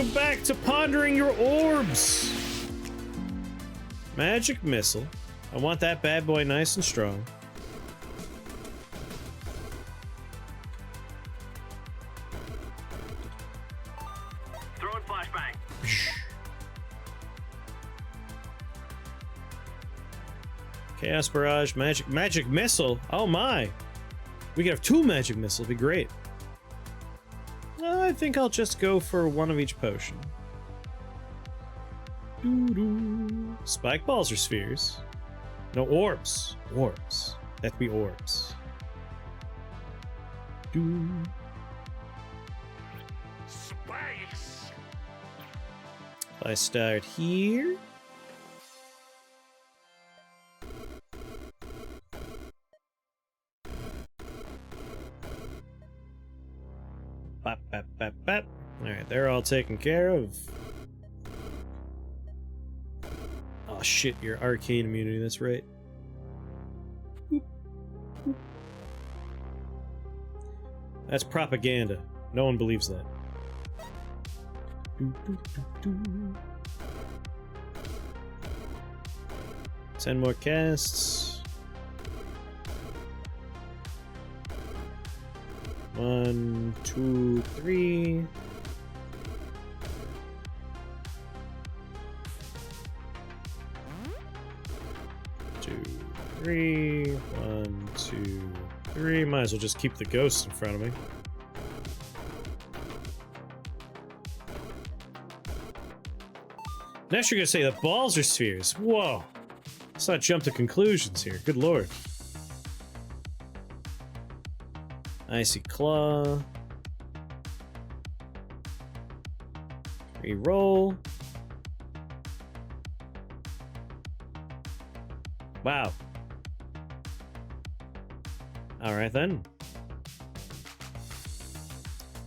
welcome back to Pondering Your Orbs. Magic missile. I want that bad boy nice and strong. Throwing flashbang. Chaos barrage, magic missile. Oh my! We could have 2 magic missiles. Be great. I think I'll just go for 1 of each potion. Doo-doo. Spike balls or spheres? No, orbs. Orbs. That'd be orbs. Doo. Space. If I start here. Bap, bap, bap, bap. Alright, they're all taken care of. Oh shit, your arcane immunity, that's right. Boop, boop. That's propaganda. No one believes that. Doo, doo, doo, doo. 10 more casts. 1, 2, 3. Two, 3. 1, 2, 3. Might as well just keep the ghosts in front of me. Next, you're gonna say the balls are spheres. Whoa! Let's not jump to conclusions here. Good lord. Icy Claw. Reroll. Wow. Alright then.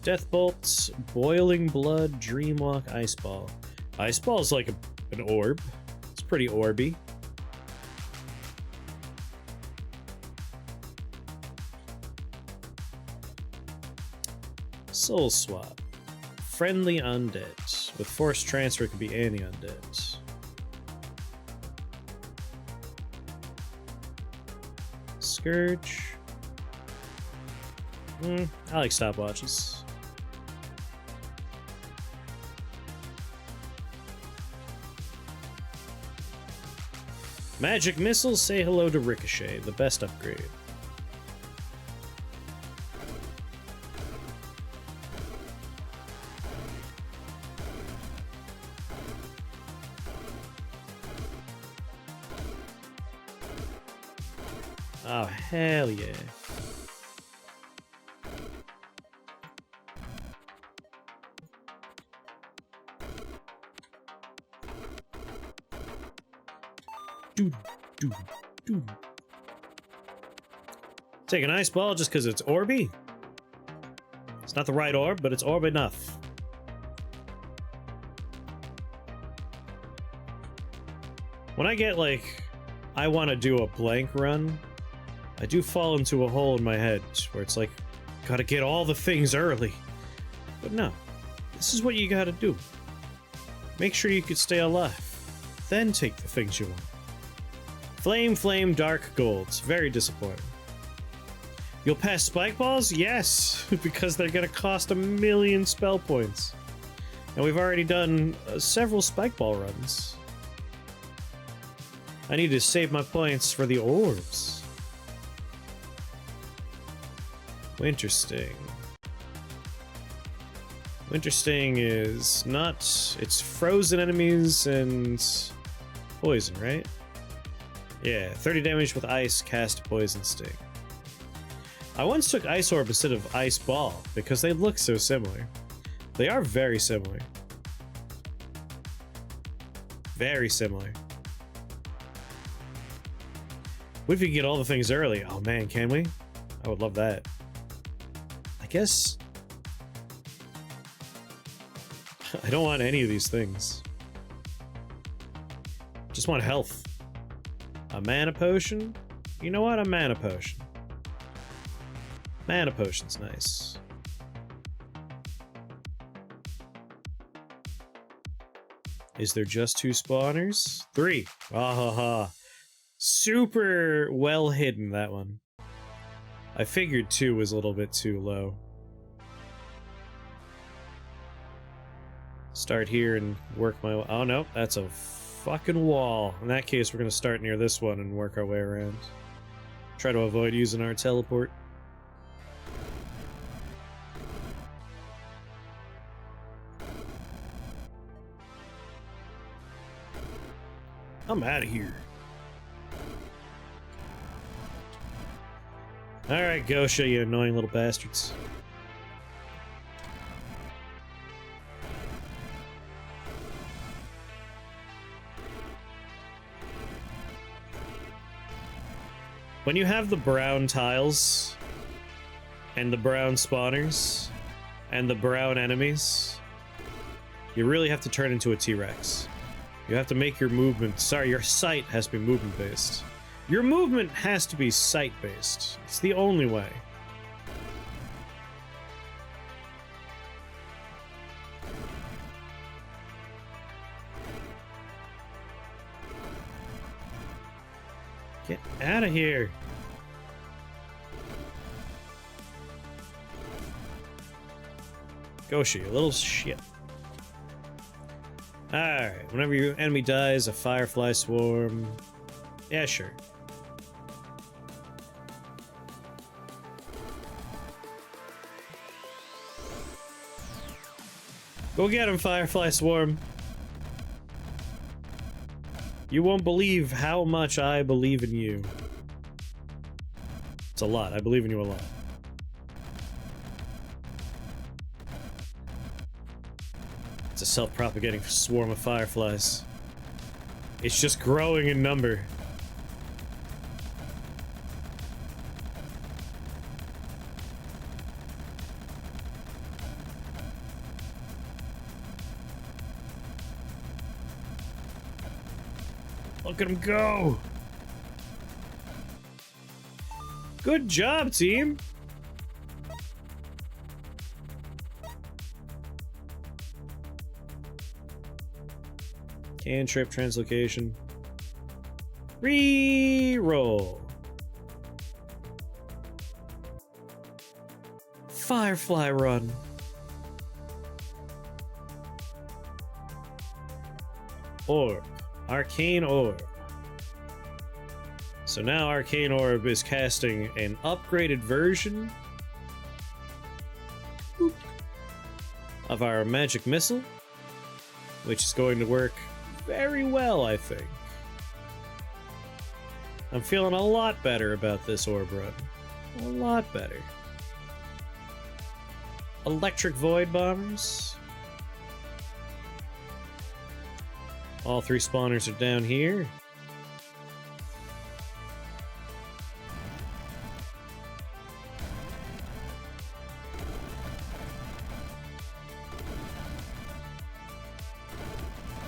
Death Bolts, Boiling Blood, Dreamwalk, Ice Ball. Ice Ball is like an orb. It's pretty orby. Soul Swap. Friendly Undead. With Force Transfer, it could be any undead. Scourge. I like stopwatches. Magic Missiles, say hello to Ricochet, the best upgrade. Oh, hell yeah. Doo, doo, doo. Take an ice ball just because it's orby? It's not the right orb, but it's orb enough. When I get like, I want to do a blank run, I do fall into a hole in my head where it's like, gotta get all the things early. But no, this is what you gotta do. Make sure you can stay alive, then take the things you want. Flame, Dark Golds. Very disappointing. You'll pass Spike Balls? Yes, because they're gonna cost 1,000,000 spell points. And we've already done several Spike Ball runs. I need to save my points for the Orbs. Winter Sting. Winter Sting is not... It's frozen enemies and poison, right? Yeah, 30 damage with ice, cast Poison Sting. I once took Ice Orb instead of Ice Ball because they look so similar. They are very similar. Very similar. What if you can get all the things early? Oh man, can we? I would love that. I guess... I don't want any of these things. Just want health. A mana potion? You know what? A mana potion. Mana potion's nice. Is there just 2 spawners? 3. Ah ha ha. Super well hidden, that one. I figured 2 was a little bit too low. Start here and work my way. Oh no, that's a fucking wall. In that case, we're gonna start near this one and work our way around. Try to avoid using our teleport. I'm out of here. Alright, Gosha, you annoying little bastards. When you have the brown tiles, and the brown spawners, and the brown enemies, you really have to turn into a T-Rex. You have to make your movement... Sorry, your sight has to be movement-based. Your movement has to be sight-based. It's the only way. Get out of here. Goshi, you little shit. Alright, whenever your enemy dies, a firefly swarm. Yeah, sure. Go get him, firefly swarm. You won't believe how much I believe in you. It's a lot. I believe in you a lot. It's a self-propagating swarm of fireflies. It's just growing in number. Look at him go! Good job, team! Cantrip, translocation. Reroll. Firefly run. Orb. Arcane Orb. So now Arcane Orb is casting an upgraded version of our magic missile, which is going to work very well, I think. I'm feeling a lot better about this orb run. A lot better. Electric Void Bombers. All 3 spawners are down here.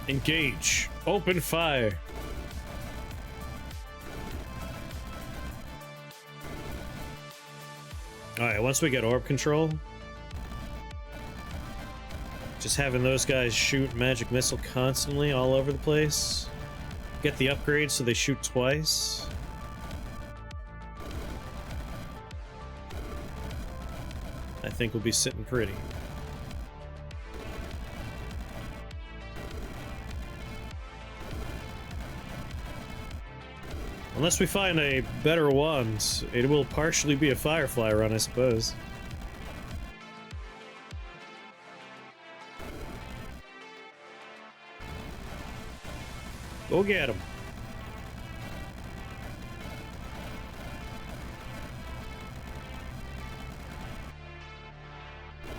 Engage. Open fire. Alright, once we get orb control, just having those guys shoot magic missile constantly all over the place. Get the upgrade so they shoot twice. I think we'll be sitting pretty. Unless we find a better wand, it will partially be a firefly run, I suppose. Go get him.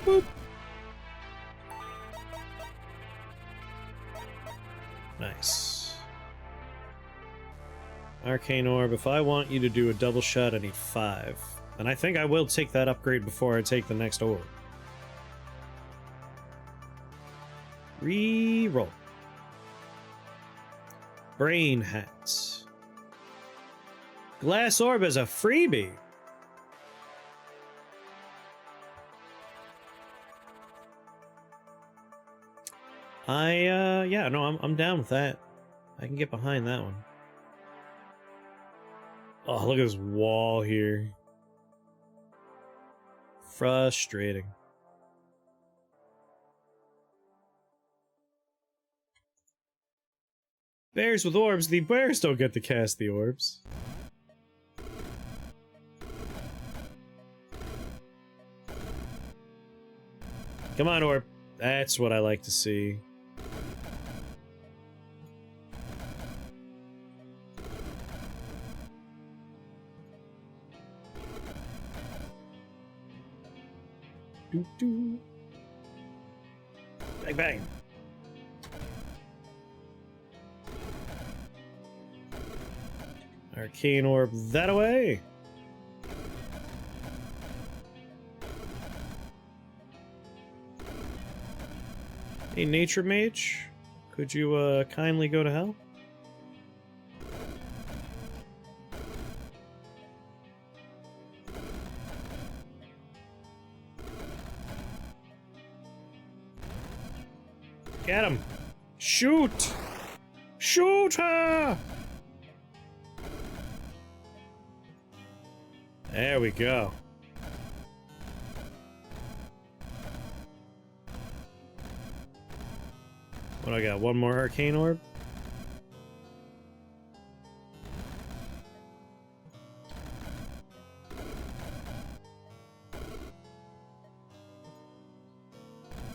Boop. Nice. Arcane Orb, if I want you to do a double shot, I need 5. And I think I will take that upgrade before I take the next orb. Reroll. Brain hats. Glass orb as a freebie. Yeah, no, I'm down with that. I can get behind that one. Oh, look at this wall here. Frustrating. Bears with orbs. The bears don't get to cast the orbs. Come on, orb. That's what I like to see. Doo -doo. Bang, bang. Arcane orb that away. Hey, nature mage, could you kindly go to hell? Get him! Shoot! Shoot her! There we go. What do I got? One more arcane orb?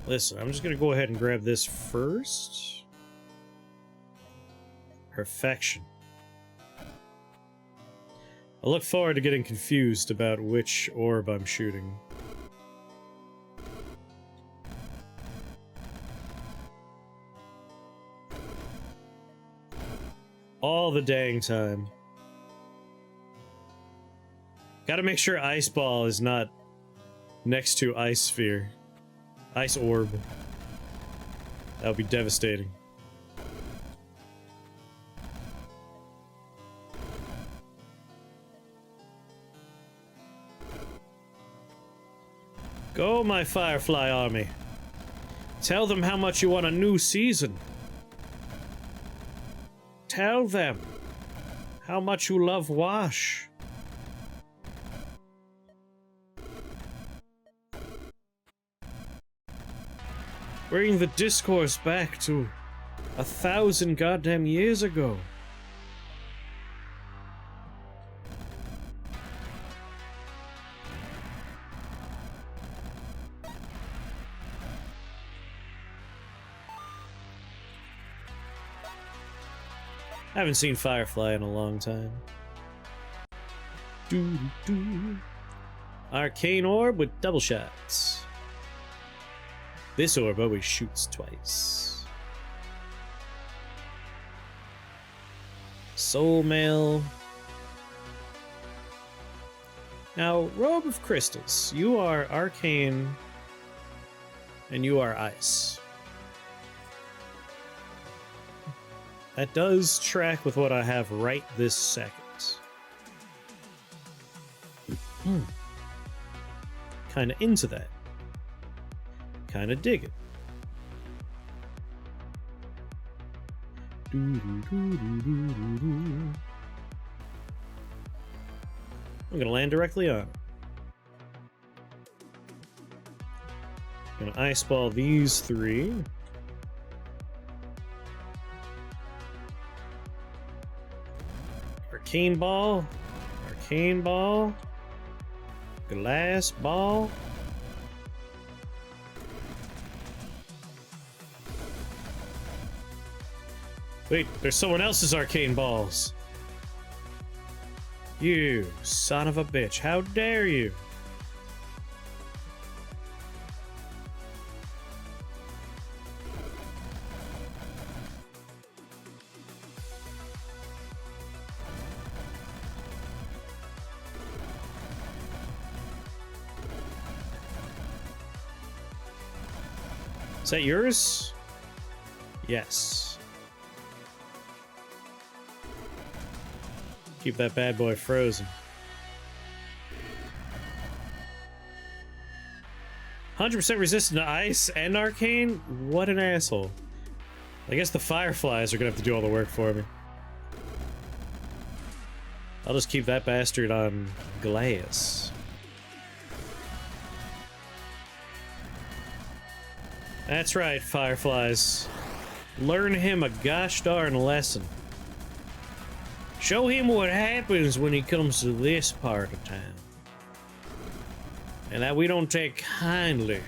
Listen, I'm just gonna go ahead and grab this first. Perfection. I look forward to getting confused about which orb I'm shooting. All the dang time. Gotta make sure Ice Ball is not next to Ice Sphere. Ice Orb. That would be devastating. Go, my Firefly army. Tell them how much you want a new season. Tell them how much you love Wash. Bring the discourse back to 1,000 goddamn years ago. I haven't seen Firefly in a long time. Doo -doo. Arcane orb with double shots. This orb always shoots twice. Soul Mail. Now, Robe of Crystals, you are arcane and you are ice. That does track with what I have right this second. Kinda into that. Kinda dig it. I'm gonna land directly on it. Gonna ice ball these three. Arcane ball. Arcane ball. Glass ball. Wait, there's someone else's arcane balls. You son of a bitch, how dare you? Is that yours? Yes. Keep that bad boy frozen. 100% resistant to ice and arcane? What an asshole. I guess the fireflies are gonna have to do all the work for me. I'll just keep that bastard on glass. That's right, fireflies. Learn him a gosh darn lesson. Show him what happens when he comes to this part of town. And that we don't take kindly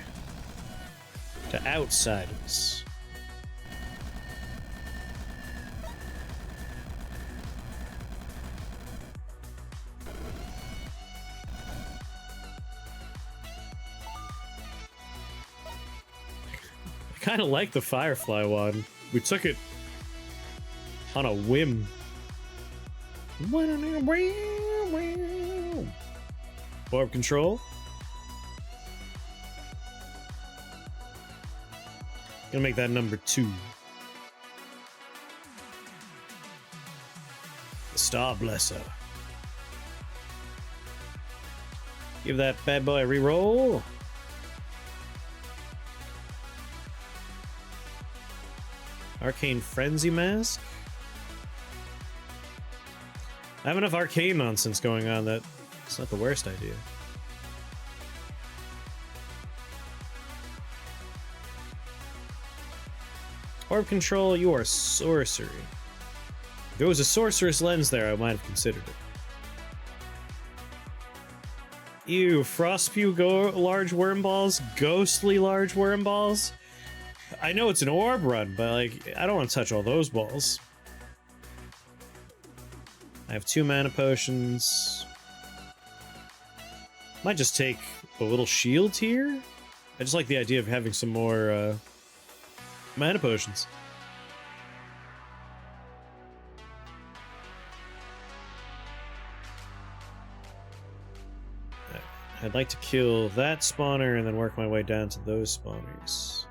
to outsiders. I kind of like the Firefly one. We took it on a whim. Orb control. Gonna make that number 2. The Star Blesser. Give that bad boy a reroll. Arcane Frenzy Mask. I have enough arcane nonsense going on that it's not the worst idea. Orb control, you are sorcery. If there was a sorceress lens there, I might have considered it. Ew, Frostspew large worm balls, ghostly large worm balls. I know it's an orb run, but like, I don't want to touch all those balls. I have 2 mana potions. Might just take a little shield here. I just like the idea of having some more mana potions. I'd like to kill that spawner and then work my way down to those spawners.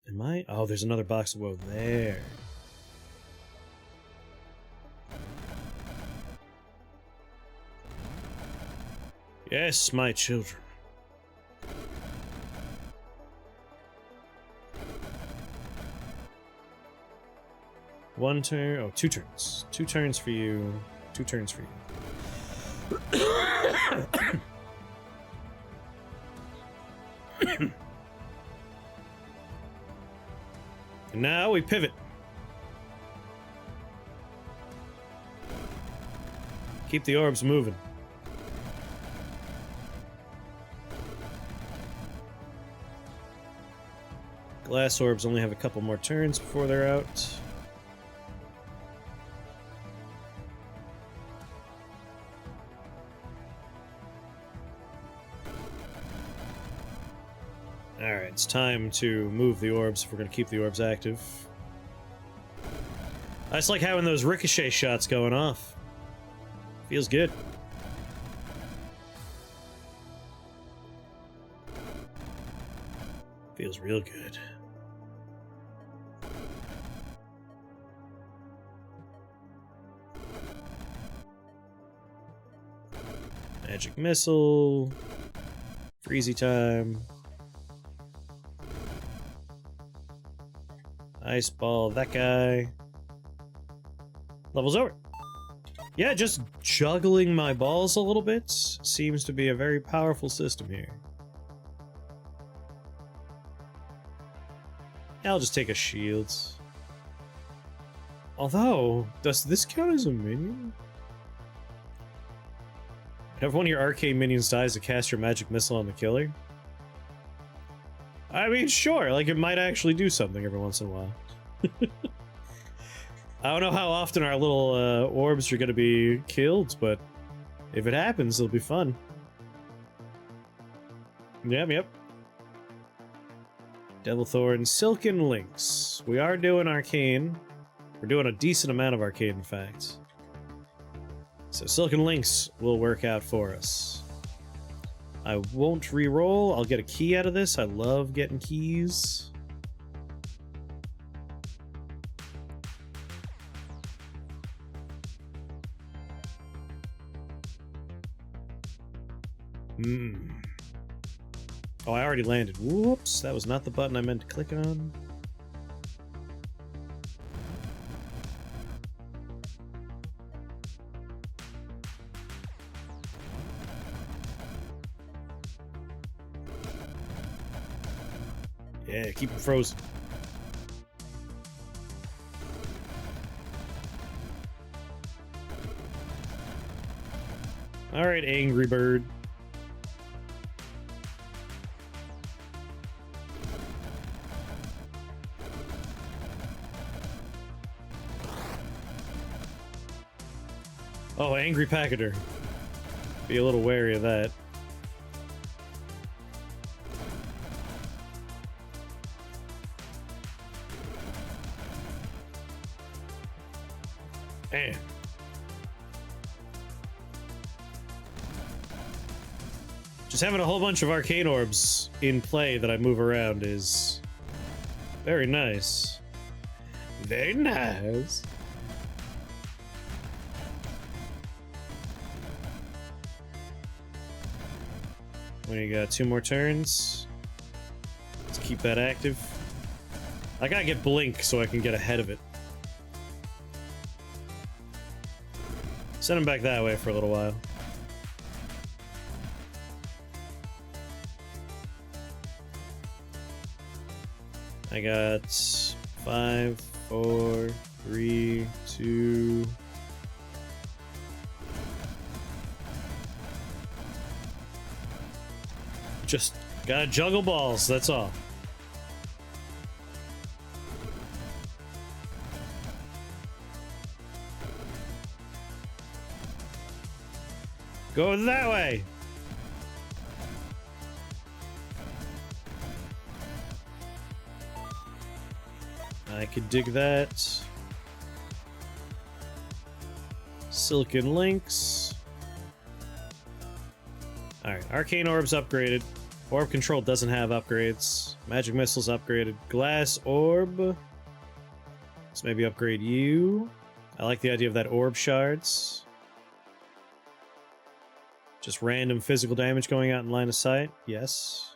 Am I? Oh, there's another box of woe there. Yes, my children. One turn. Oh, 2 turns. 2 turns for you. 2 turns for you. And now we pivot. Keep the orbs moving. Glass orbs only have a couple more turns before they're out. Alright, it's time to move the orbs if we're going to keep the orbs active. I just like having those ricochet shots going off. Feels good. Feels real good. Magic missile. Freezy time. Ice ball, that guy. Level's over. Yeah, just juggling my balls a little bit seems to be a very powerful system here. I'll just take a shield. Although, does this count as a minion? Have one of your arcane minions dies to cast your magic missile on the killer? I mean, sure, like it might actually do something every once in a while. I don't know how often our little orbs are going to be killed, but if it happens, it'll be fun. Yep. Devilthorn, Silken Lynx. We are doing arcane. We're doing a decent amount of arcane, in fact. So Silken Lynx will work out for us. I won't re-roll. I'll get a key out of this. I love getting keys. Oh, I already landed. Whoops, that was not the button I meant to click on. Yeah, keep him frozen. Alright, Angry Bird. Oh, Angry Pachyderm. Be a little wary of that. Man. Just having a whole bunch of arcane orbs in play that I move around is very nice. Very nice. We got 2 more turns. Let's keep that active. I gotta get Blink so I can get ahead of it. Send him back that way for a little while. I got 5, 4, 3, 2. Just gotta juggle balls, that's all. Go that way! I could dig that. Silken Links. Alright, Arcane Orbs upgraded. Orb Control doesn't have upgrades. Magic Missiles upgraded. Glass Orb. Let's maybe upgrade you. I like the idea of that Orb Shards. Just random physical damage going out in line of sight. Yes.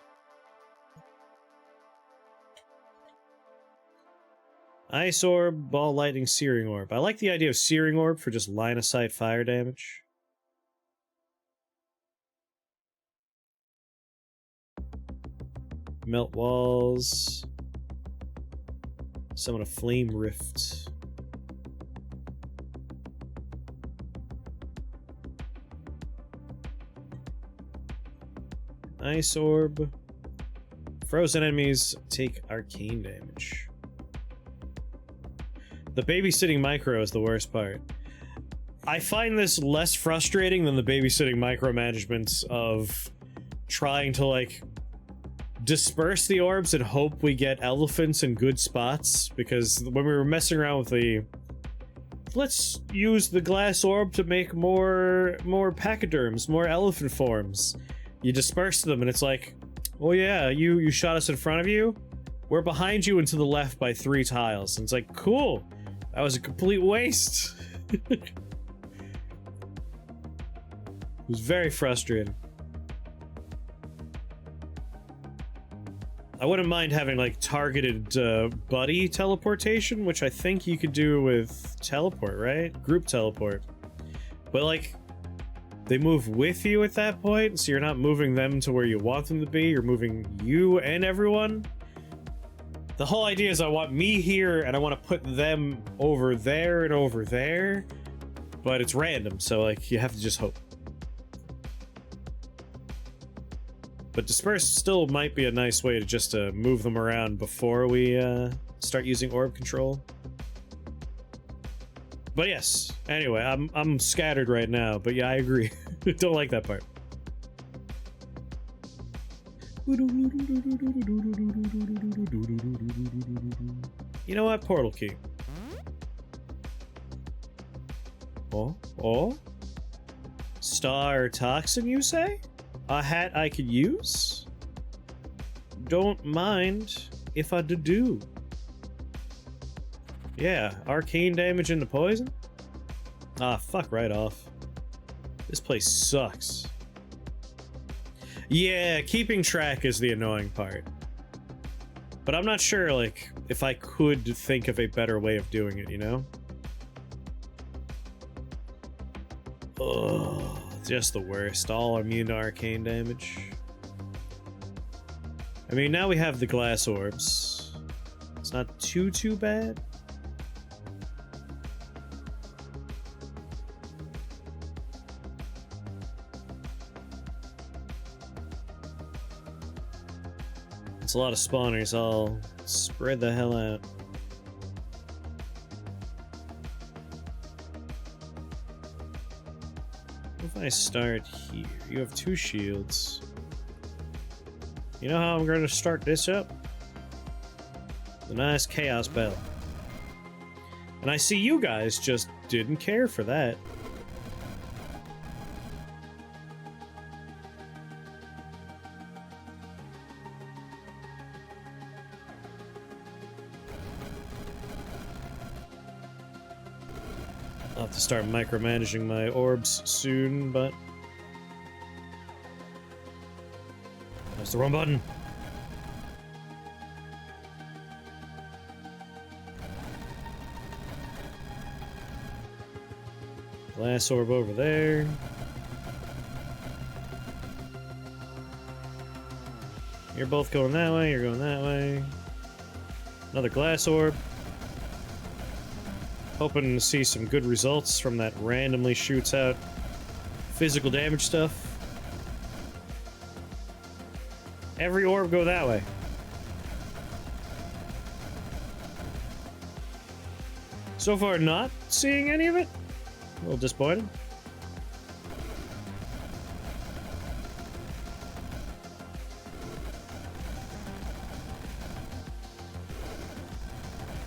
Ice Orb, Ball Lightning, Searing Orb. I like the idea of Searing Orb for just line of sight fire damage. Melt Walls. Summon a Flame Rift. Ice Orb. Frozen enemies take arcane damage. The babysitting micro is the worst part. I find this less frustrating than the babysitting micromanagements of trying to, like, disperse the orbs and hope we get elephants in good spots, because when we were messing around with the let's use the glass orb to make more pachyderms, more elephant forms, you disperse them and it's like, oh yeah, you shot us in front of you, we're behind you and to the left by 3 tiles, and it's like, cool, that was a complete waste. It was very frustrating. I wouldn't mind having, like, targeted buddy teleportation, which I think you could do with teleport, right? Group teleport. But, like, they move with you at that point, so you're not moving them to where you want them to be, you're moving you and everyone. The whole idea is I want me here, and I want to put them over there and over there, but it's random, so, like, you have to just hope. But disperse still might be a nice way to just move them around before we start using orb control. But yes, anyway, I'm scattered right now, but yeah, I agree. Don't like that part. You know what? Portal key. Oh? Star toxin, you say? A hat I could use? Don't mind if I do. Yeah, arcane damage into poison? Ah, fuck right off. This place sucks. Yeah, keeping track is the annoying part. But I'm not sure, like, if I could think of a better way of doing it, you know? Ugh, just the worst. All immune to arcane damage. I mean, now we have the glass orbs. It's not too bad. It's a lot of spawners. I'll spread the hell out. If I start here, you have 2 shields. You know how I'm going to start this up? The nice chaos bell. And I see you guys just didn't care for that. I'll have to start micromanaging my orbs soon, but... That's the wrong button. Glass orb over there. You're both going that way, you're going that way. Another glass orb. Hoping to see some good results from that randomly shoots out physical damage stuff. Every orb go that way. So far, not seeing any of it. A little disappointed.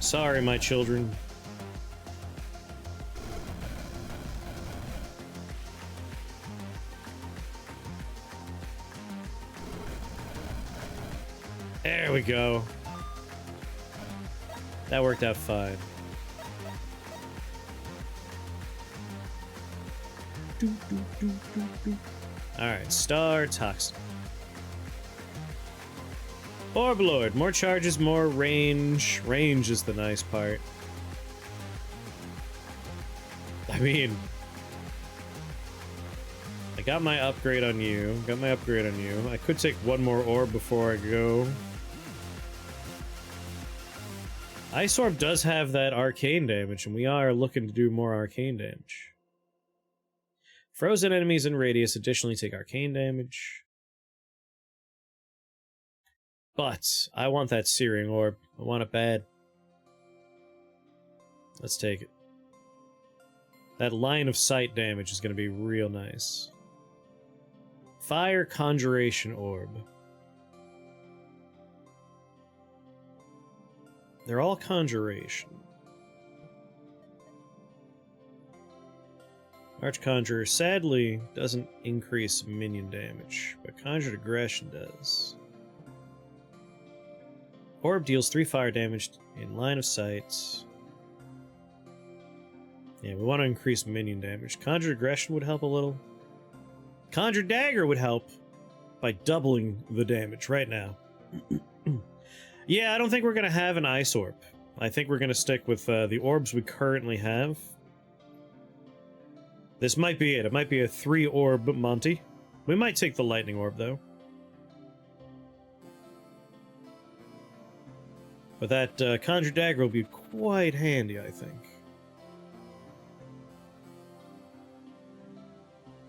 Sorry, my children. There we go. That worked out fine. Alright, Star Toxin. Orb Lord. More charges, more range. Range is the nice part. I mean... I got my upgrade on you. I could take one more orb before I go. Ice Orb does have that arcane damage, and we are looking to do more arcane damage. Frozen enemies in radius additionally take arcane damage. But I want that Searing Orb. I want it bad. Let's take it. That line of sight damage is going to be real nice. Fire Conjuration Orb. They're all conjuration. Archconjurer sadly doesn't increase minion damage, but Conjured Aggression does. Orb deals 3 fire damage in line of sight. Yeah, we want to increase minion damage. Conjured Aggression would help a little. Conjured Dagger would help by doubling the damage right now. Yeah, I don't think we're going to have an Ice Orb. I think we're going to stick with the orbs we currently have. This might be it. It might be a 3-orb Monty. We might take the Lightning Orb, though. But that Conjure Dagger will be quite handy, I think.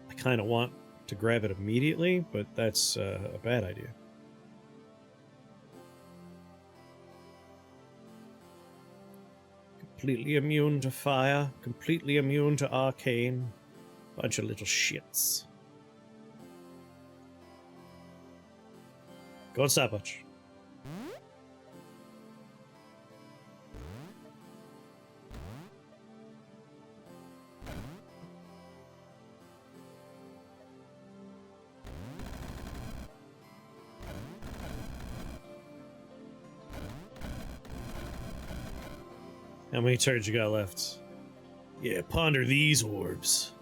I kind of want to grab it immediately, but that's a bad idea. Completely immune to fire, completely immune to arcane. Bunch of little shits. Go on, Stopwatch. How many turns you got left? Yeah, ponder these orbs.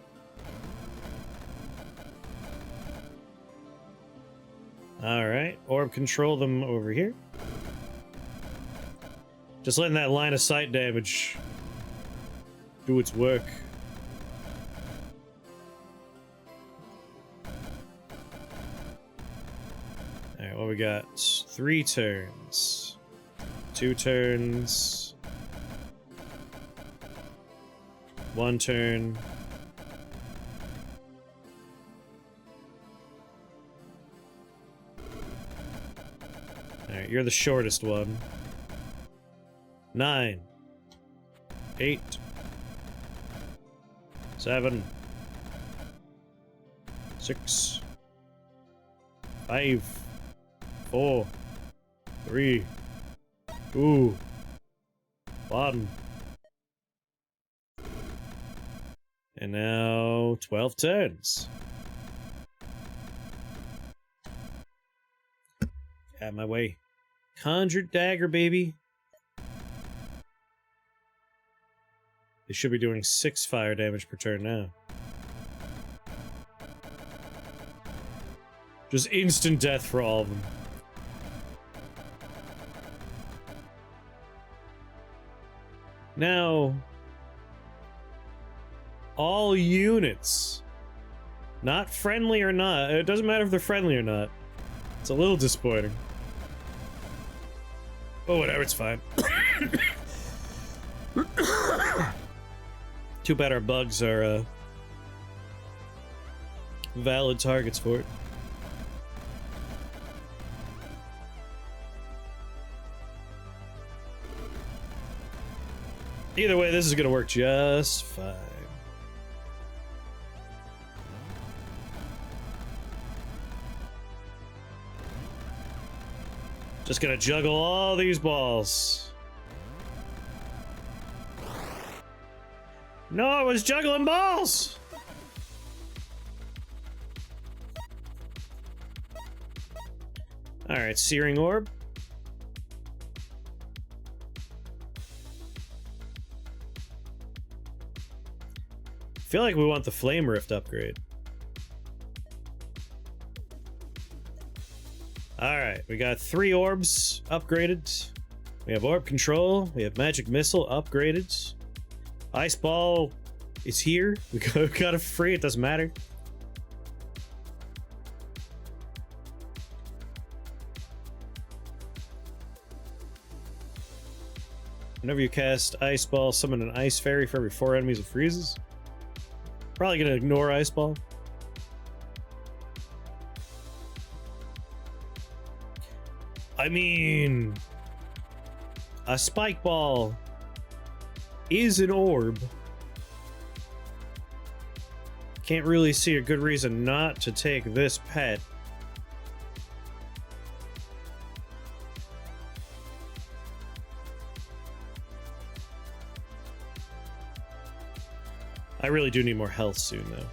Alright, orb control them over here. Just letting that line of sight damage do its work. Alright, what we got? 3 turns. 2 turns. 1 turn. Alright, you're the shortest one. 9. 8. 7. 6. 5. 4. 3. 2. 1. And now 12 turns. Out of my way. Conjured dagger, baby. They should be doing 6 fire damage per turn now. Just instant death for all of them. Now, all units, not friendly or not, it doesn't matter if they're friendly or not. It's a little disappointing. Oh, whatever, it's fine. Too bad our bugs are valid targets for it. Either way, this is gonna work just fine. Just gonna juggle all these balls. No, I was juggling balls! Alright, Searing Orb. I feel like we want the Flame Rift upgrade. Alright, we got 3 orbs upgraded. We have Orb Control, we have Magic Missile upgraded. Ice Ball is here. We got it for free, it doesn't matter. Whenever you cast Ice Ball, summon an Ice Fairy for every 4 enemies it freezes. Probably gonna ignore Ice Ball. I mean, a Spike Ball is an orb. Can't really see a good reason not to take this pet. I really do need more health soon, though.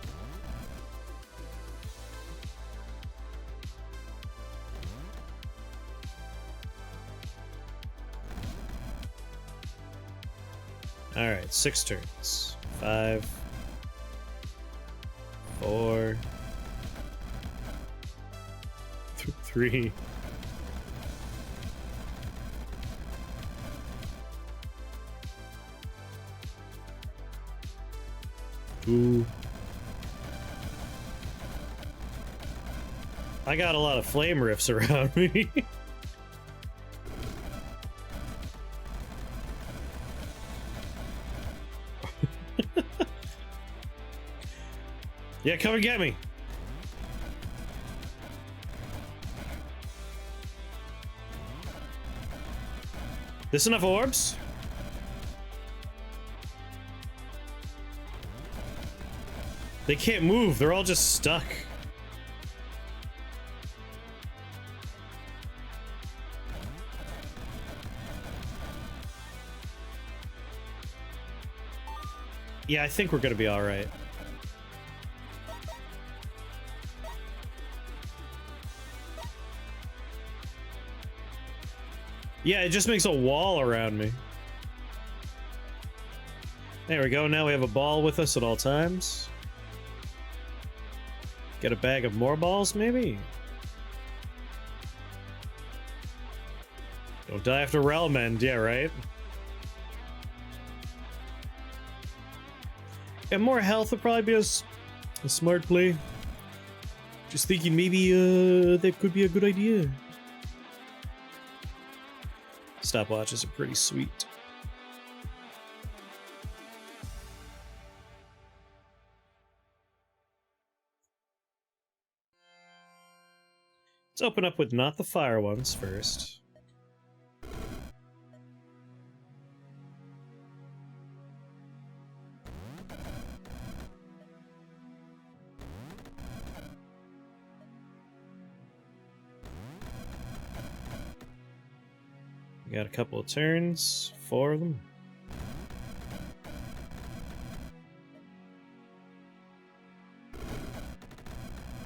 Alright, 6 turns. 5. 4. 3. 2. I got a lot of flame rifts around me. Yeah, come and get me. This enough orbs? They can't move, they're all just stuck. Yeah, I think we're gonna be alright. Yeah, it just makes a wall around me. There we go, now we have a ball with us at all times. Get a bag of more balls, maybe? Don't die after realm end, yeah, right? And more health would probably be a smart play. Just thinking maybe that could be a good idea. Stopwatches are pretty sweet. Let's open up with not the fire ones first. We got a couple of turns, 4 of them.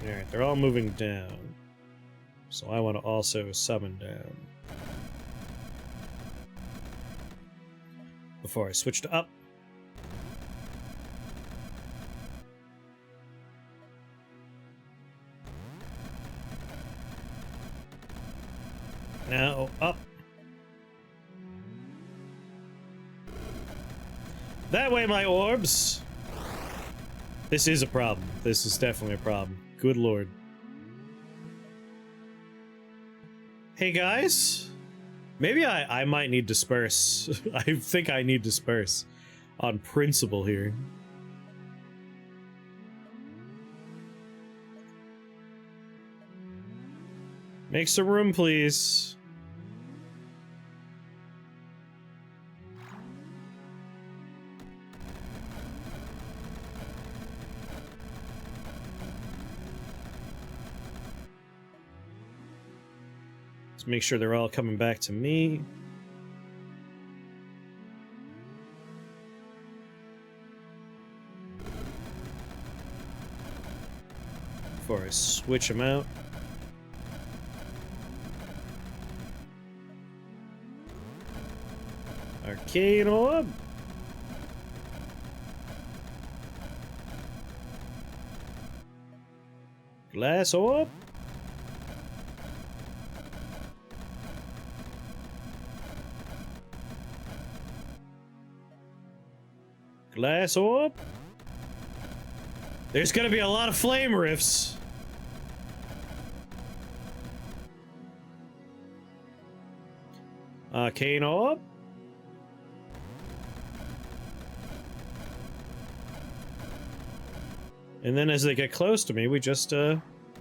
Alright, they're all moving down. So I want to also summon down. Before I switch to up. Now up. That way, my orbs! This is a problem. This is definitely a problem. Good lord. Hey guys? Maybe I might need disperse. I think I need disperse. On principle here. Make some room, please. Let's make sure they're all coming back to me. Before I switch them out. Arcane Orb. Glass Orb. Glass Orb. There's gonna be a lot of flame rifts. Arcane Orb. And then as they get close to me, we just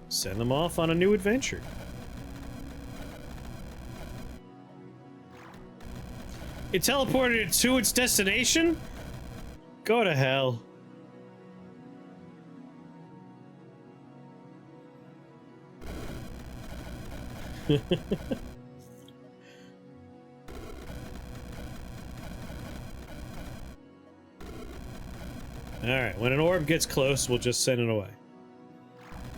send them off on a new adventure. It teleported it to its destination? Go to hell. Alright, when an orb gets close, we'll just send it away.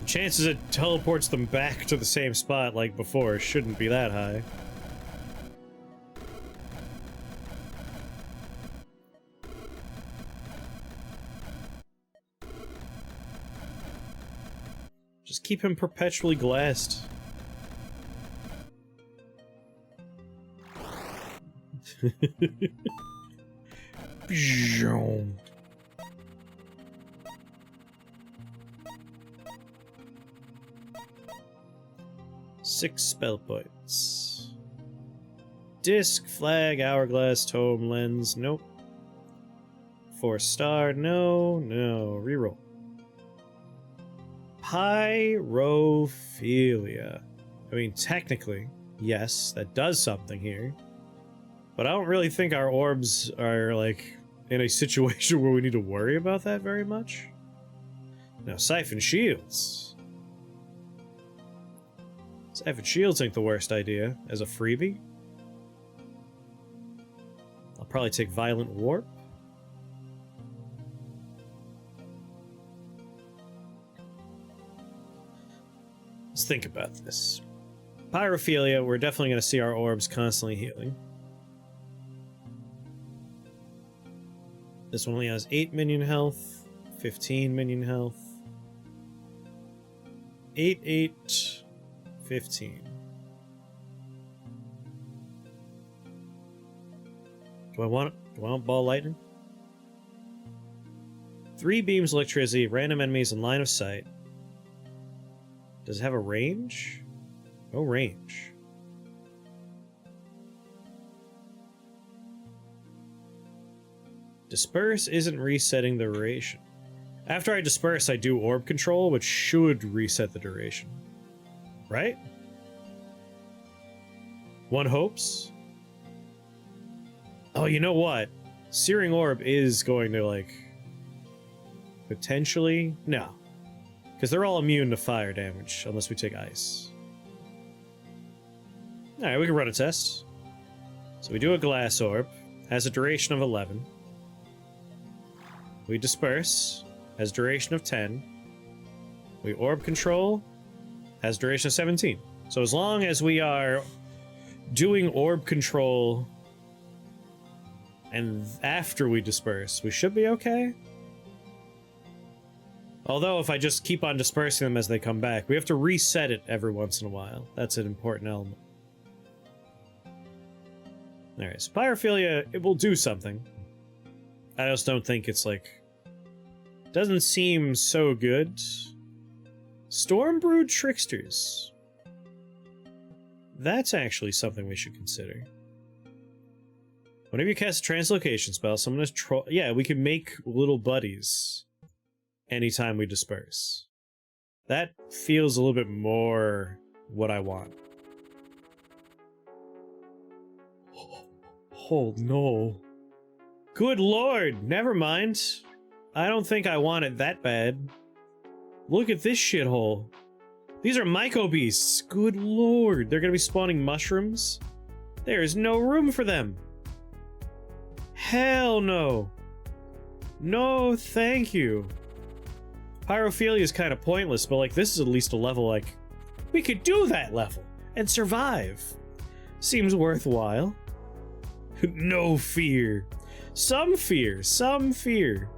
The chances it teleports them back to the same spot like before shouldn't be that high. Just keep him perpetually glassed. Six spell points. Disc, flag, hourglass, tome, lens, nope. 4-star, no, reroll. Pyrophilia. I mean, technically, yes, that does something here. But I don't really think our orbs are, like, in a situation where we need to worry about that very much. Now, Siphon Shields. Siphon Shields ain't the worst idea as a freebie. I'll probably take Violent Warp. Let's think about this. Pyrophilia, we're definitely going to see our orbs constantly healing. This one only has 8 minion health, 15 minion health. 8, 8, 15. Do I want ball lightning? 3 beams electricity, random enemies in line of sight. Does it have a range? No range. Disperse isn't resetting the duration. After I disperse, I do orb control, which should reset the duration. Right? One hopes. Oh, you know what? Searing Orb is going to, like... Potentially? No. Because they're all immune to fire damage, unless we take ice. Alright, we can run a test. So we do a glass orb. Has a duration of 11. We disperse. Has duration of 10. We orb control. Has duration of 17. So as long as we are doing orb control and after we disperse, we should be okay. Although if I just keep on dispersing them as they come back, we have to reset it every once in a while. That's an important element. Alright, so Pyrophilia, it will do something. I just don't think it's like... Doesn't seem so good. Stormbrood Tricksters. That's actually something we should consider. Whenever you cast a translocation spell, someone is yeah, we can make little buddies anytime we disperse. That feels a little bit more what I want. Oh no. Good lord, never mind. I don't think I want it that bad. Look at this shithole. These are myco beasts. Good lord, they're gonna be spawning mushrooms? There is no room for them. Hell no. No, thank you. Pyrophilia is kind of pointless, but like this is at least a level like we could do that level and survive. Seems worthwhile. No fear. Some fear, some fear.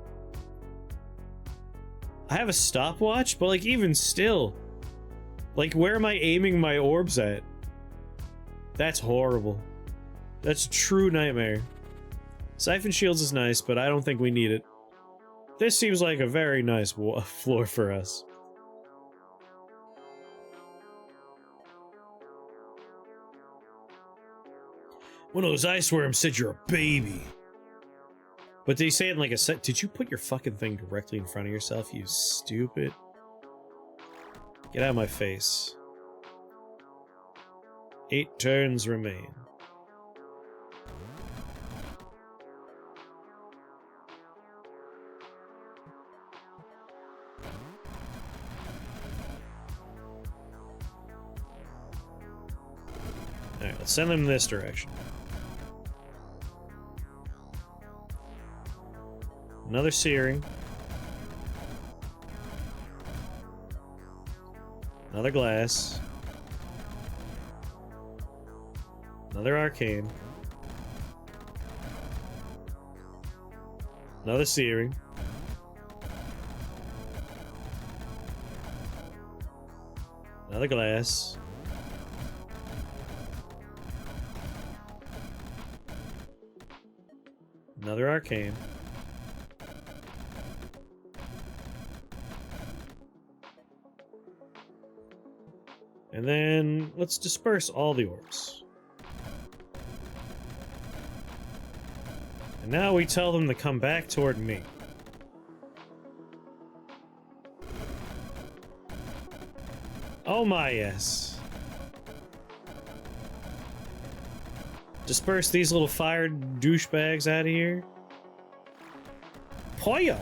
I have a stopwatch, but like even still, like where am I aiming my orbs at? That's horrible. That's a true nightmare. Siphon shields is nice, but I don't think we need it. This seems like a very nice floor for us. One of those ice worms said you're a baby. But did he say it in like a set? Did you put your fucking thing directly in front of yourself, you stupid? Get out of my face. 8 turns remain. Alright, let's send them in this direction. Another searing. Another glass. Another arcane. Another searing. Another glass. Another arcane. And then let's disperse all the orbs. And now we tell them to come back toward me. Oh my, yes. Disperse these little fire douchebags out of here. Poyo!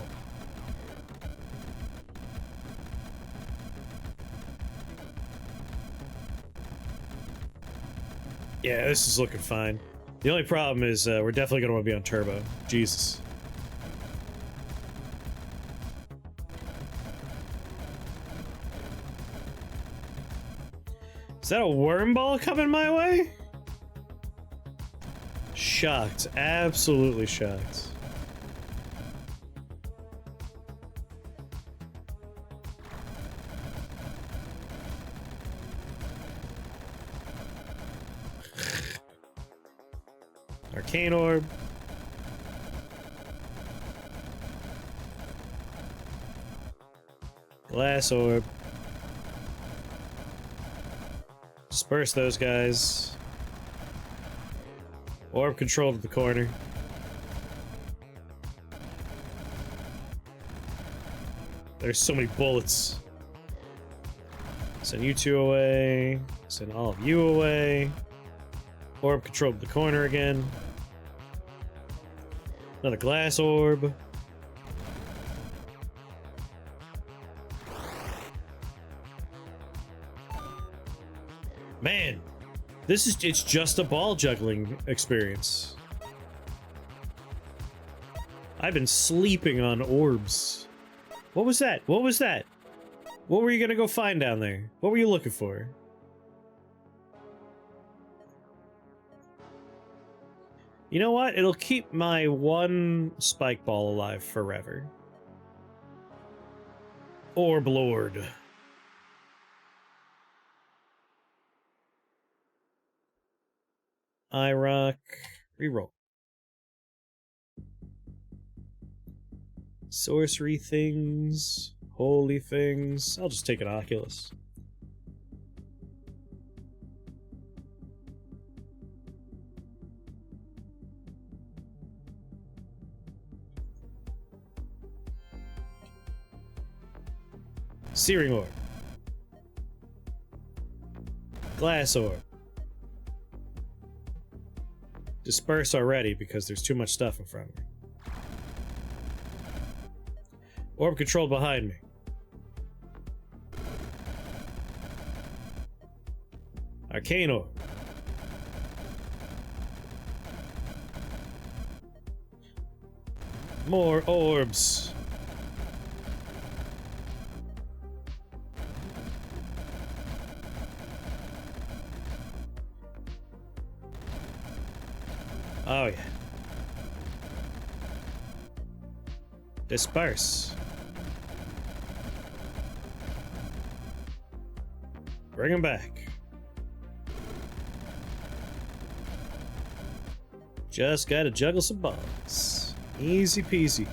Yeah, this is looking fine. The only problem is we're definitely going to want to be on turbo. Jesus. Is that a worm ball coming my way? Shocked. Absolutely shocked. Arcane orb. Glass orb. Disperse those guys. Orb control to the corner. There's so many bullets. Send you two away. Send all of you away. Orb control to the corner again. Another glass orb. Man, it's just a ball juggling experience. I've been sleeping on orbs. What was that? What was that? What were you gonna go find down there? What were you looking for? You know what? It'll keep my one spike ball alive forever. Orb Lord. I rock. Reroll. Sorcery things. Holy things. I'll just take an Oculus. Searing orb. Glass orb. Disperse already because there's too much stuff in front of me. Orb controlled behind me. Arcane orb. More orbs. Oh yeah. Disperse. Bring him back. Just gotta juggle some balls. Easy peasy.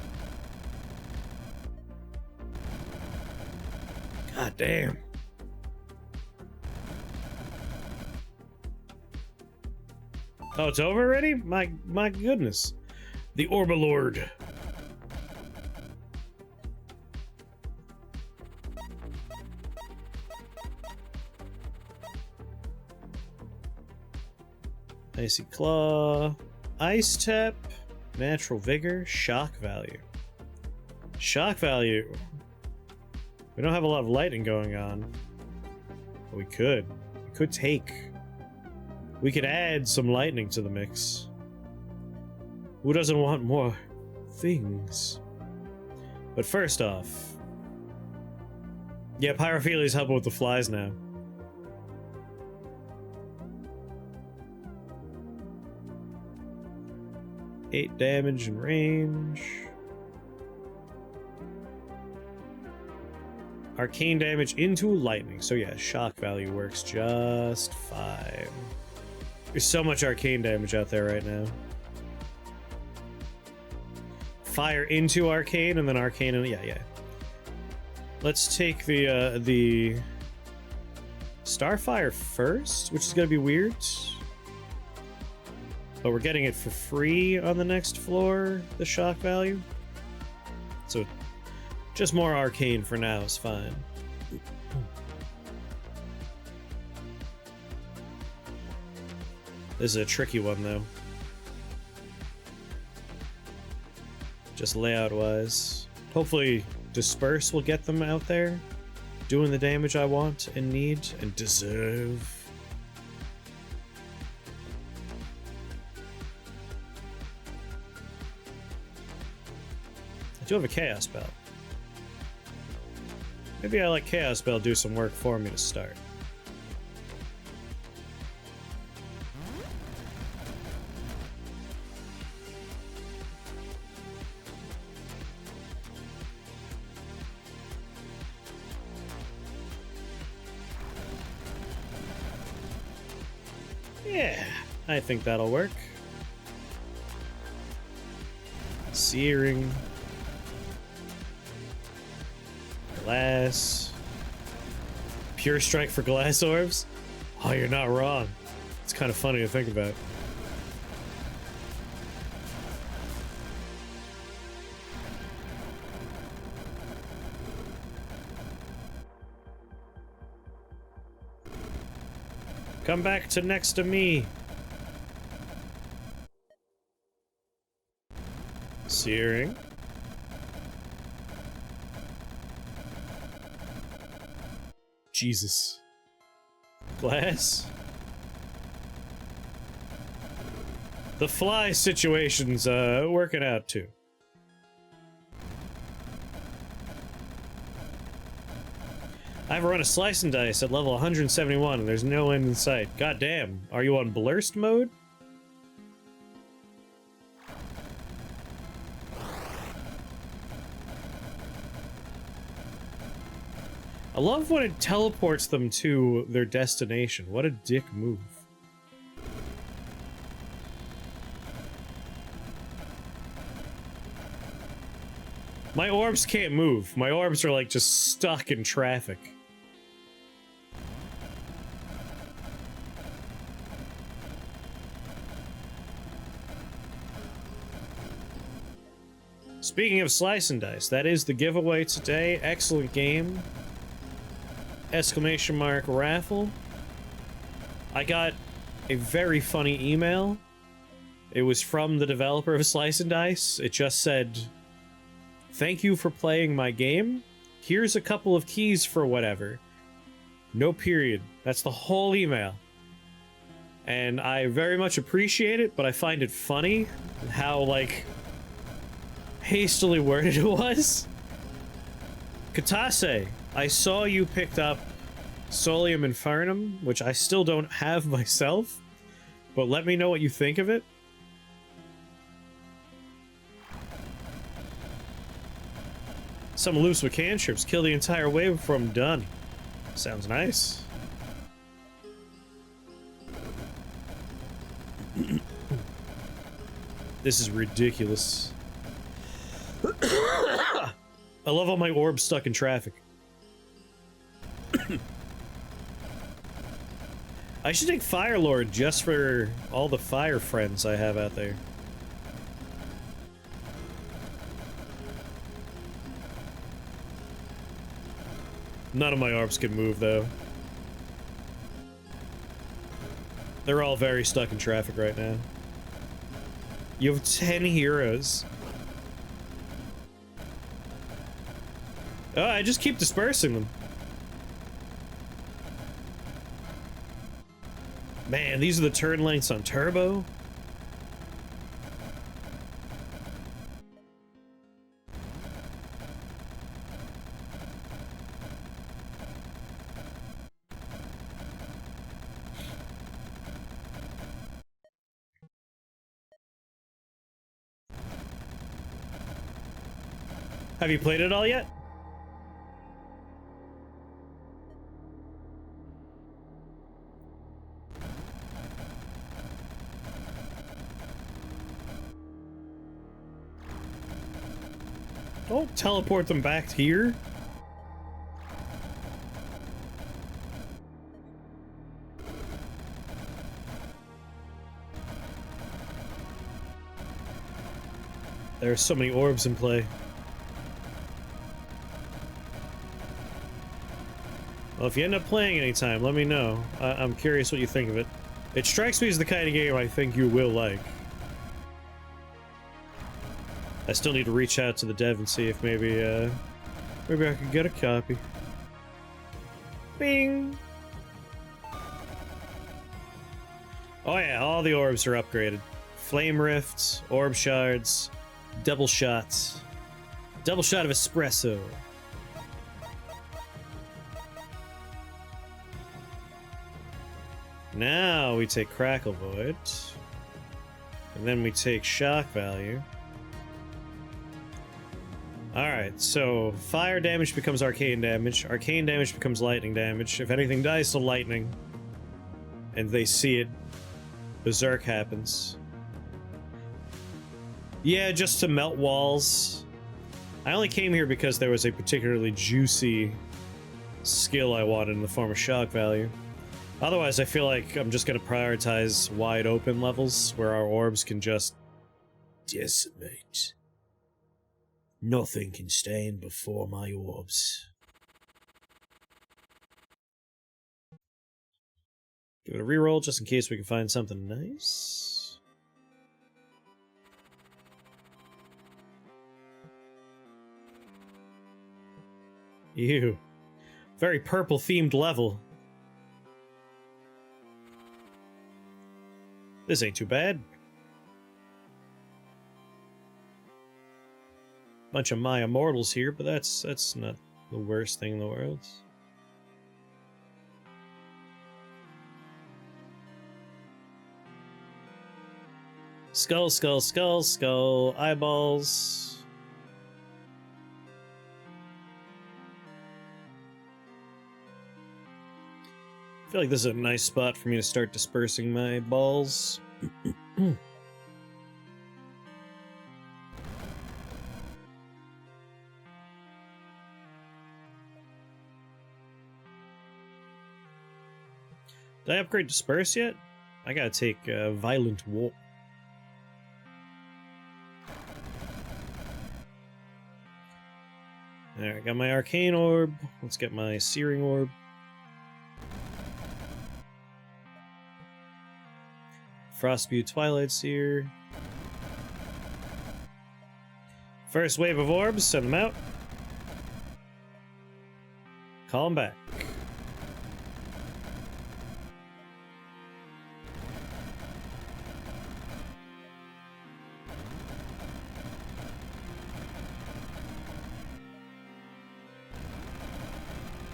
God damn. Oh, it's over already? My goodness. The Orbalord. Icy Claw. Ice Tap. Natural Vigor. Shock Value. Shock Value. We don't have a lot of lightning going on. But we could. We could take. We could add some lightning to the mix. Who doesn't want more things? But first off... Yeah, Pyrophilia's helping with the flies now. Eight damage and range. Arcane damage into lightning. So yeah, shock value works just fine. There's so much arcane damage out there right now. Fire into arcane and then arcane and yeah. Let's take the Starfire first, which is gonna be weird. But we're getting it for free on the next floor, the shock value. So just more arcane for now is fine. This is a tricky one, though. Just layout-wise. Hopefully, Disperse will get them out there, doing the damage I want and need and deserve. I do have a Chaos Spell. Maybe I let Chaos Spell do some work for me to start. Yeah, I think that'll work. Searing. Glass. Pure strike for glass orbs? Oh, you're not wrong. It's kind of funny to think about. Come back to next to me. Searing. Jesus. Glass. The fly situation's working out too. I've run a slice and dice at level 171 and there's no end in sight. God damn, are you on blurst mode? I love when it teleports them to their destination. What a dick move. My orbs can't move. My orbs are like just stuck in traffic. Speaking of slice and dice, that is the giveaway today. Excellent game. Exclamation mark raffle. I got a very funny email. It was from the developer of Slice and Dice. It just said, "Thank you for playing my game. Here's a couple of keys for whatever." No period. That's the whole email. And I very much appreciate it, but I find it funny how, like, hastily worded it was. Katase, I saw you picked up Solium Infernum, which I still don't have myself, but let me know what you think of it. Some loops with cantrips, kill the entire wave before I'm done. Sounds nice. This is ridiculous. I love all my orbs stuck in traffic. I should take Fire Lord just for all the fire friends I have out there. None of my orbs can move, though. They're all very stuck in traffic right now. You have 10 heroes. Oh, I just keep dispersing them. Man, these are the turn lengths on Turbo. Have you played it all yet? Don't teleport them back here. There are so many orbs in play. Well, if you end up playing anytime, let me know. I'm curious what you think of it. It strikes me as the kind of game I think you will like. I still need to reach out to the dev and see if maybe I could get a copy. Bing! Oh yeah, all the orbs are upgraded. Flame rifts, orb shards, double shots. Double shot of espresso. Now we take Crackle Void. And then we take Shock Value. Alright, so fire damage becomes arcane damage. Arcane damage becomes lightning damage. If anything dies to lightning, and they see it, Berserk happens. Yeah, just to melt walls. I only came here because there was a particularly juicy skill I wanted in the form of shock value. Otherwise, I feel like I'm just gonna prioritize wide open levels where our orbs can just decimate. Nothing can stand before my orbs. Give it a reroll just in case we can find something nice. Ew. Very purple themed level. This ain't too bad. Bunch of Maya mortals here, but that's not the worst thing in the world. Skull, skull, skull, skull, eyeballs. I feel like this is a nice spot for me to start dispersing my balls. Did I upgrade Disperse yet? I gotta take Violent Walk. Alright, got my Arcane Orb. Let's get my Searing Orb. Frostbue Twilight Seer. First wave of orbs, send them out. Call them back.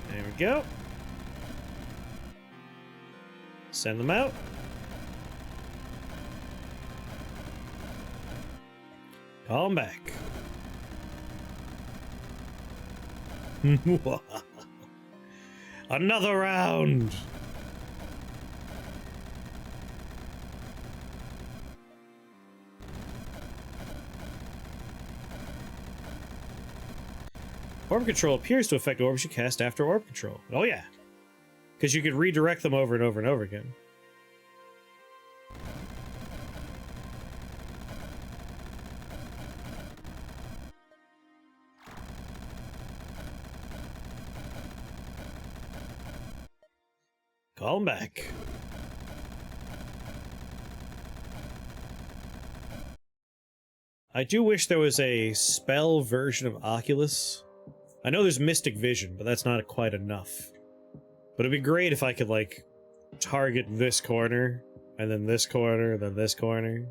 There we go. Send them out. Call him back. Another round. Orb control appears to affect orbs you cast after orb control. Oh yeah, because you could redirect them over and over and over again. Call him back. I do wish there was a spell version of Oculus. I know there's Mystic Vision, but that's not quite enough. But it'd be great if I could, like, target this corner, and then this corner, then this corner.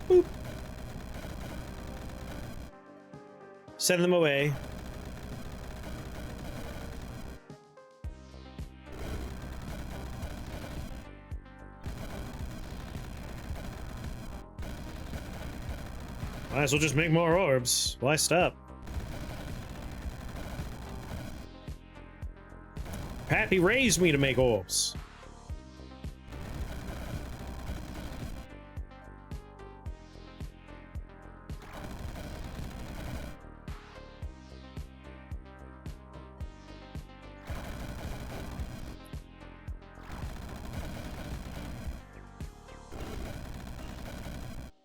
Boop. Send them away. Might as well just make more orbs. Why stop? Pappy raised me to make orbs.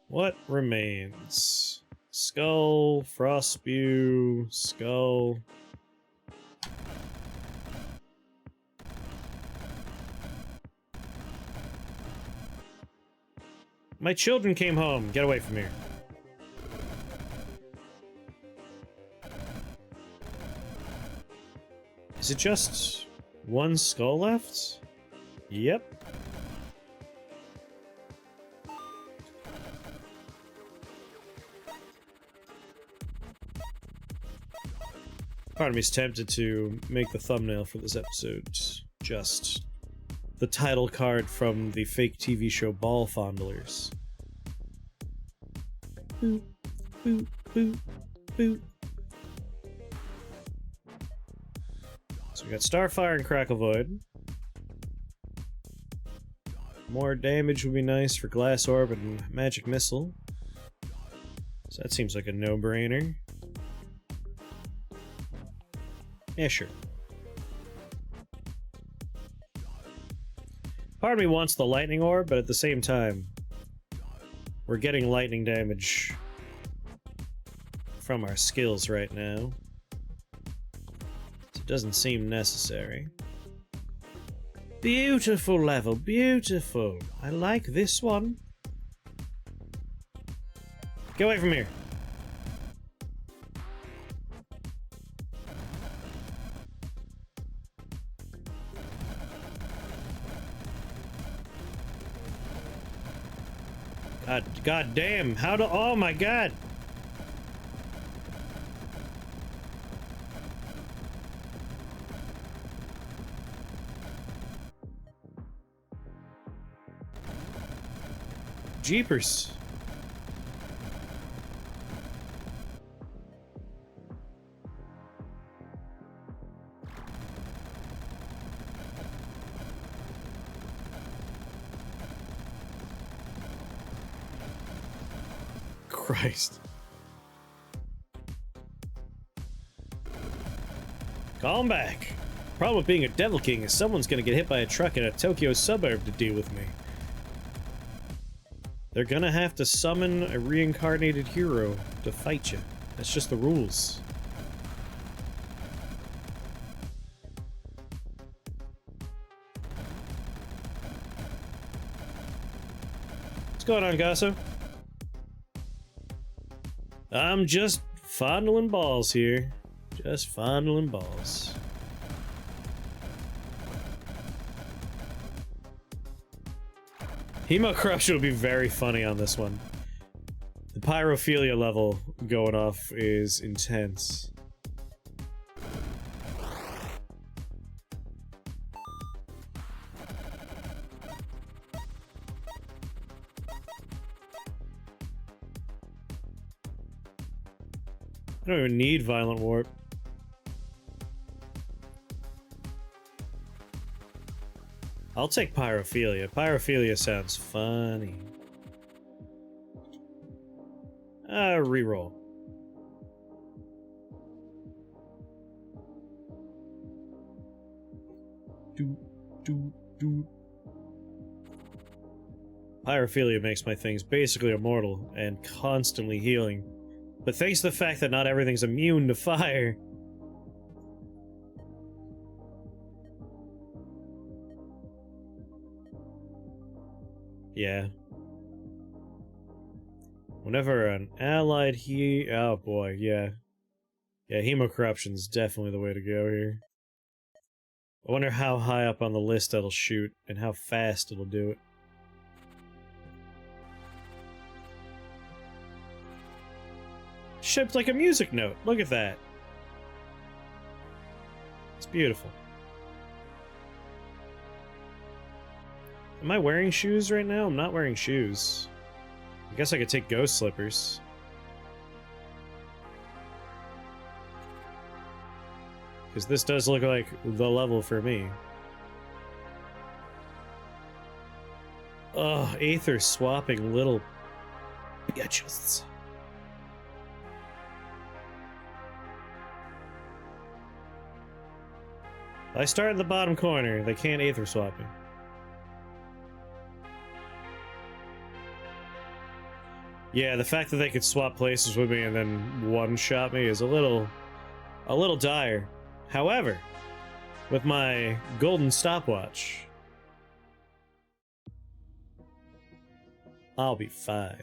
What remains? Skull, Frostbue, Skull. My children came home. Get away from here. Is it just one skull left? Yep. Part of me is tempted to make the thumbnail for this episode just the title card from the fake TV show Ball Fondlers. Boop, boop, boop, boop. So we got Starfire and Crackle Void. More damage would be nice for Glass Orb and Magic Missile. So that seems like a no-brainer. Yeah, sure. Part of me wants the Lightning Orb, but at the same time, we're getting lightning damage from our skills right now. So it doesn't seem necessary. Beautiful level, beautiful. I like this one. Get away from here. God damn, how do, oh my god! Jeepers. Christ. Calm back. Problem with being a Devil King is someone's gonna get hit by a truck in a Tokyo suburb to deal with me. They're gonna have to summon a reincarnated hero to fight you. That's just the rules. What's going on, Gasso? I'm just fondling balls here. Just fondling balls. Hemo Corruption would be very funny on this one. The pyrophilia level going off is intense. I don't even need Violent Warp. I'll take Pyrophilia. Pyrophilia sounds funny. Reroll. Pyrophilia makes my things basically immortal and constantly healing. But thanks to the fact that not everything's immune to fire... Yeah. Whenever an allied oh boy, yeah. Yeah, Hemocorruption's definitely the way to go here. I wonder how high up on the list that'll shoot, and how fast it'll do it. Shaped like a music note. Look at that. It's beautiful. Am I wearing shoes right now? I'm not wearing shoes. I guess I could take ghost slippers. Because this does look like the level for me. Ugh, Aether swapping little bitches. I start in the bottom corner. They can't Aether swap me. Yeah, the fact that they could swap places with me and then one-shot me is a little dire. However, with my golden stopwatch, I'll be fine.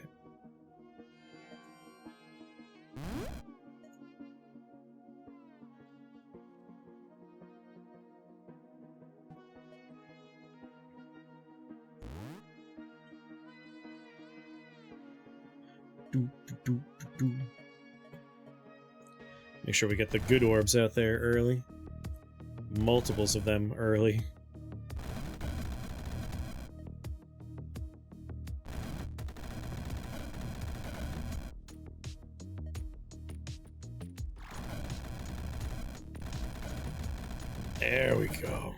Make sure we get the good orbs out there early. Multiples of them early. There we go.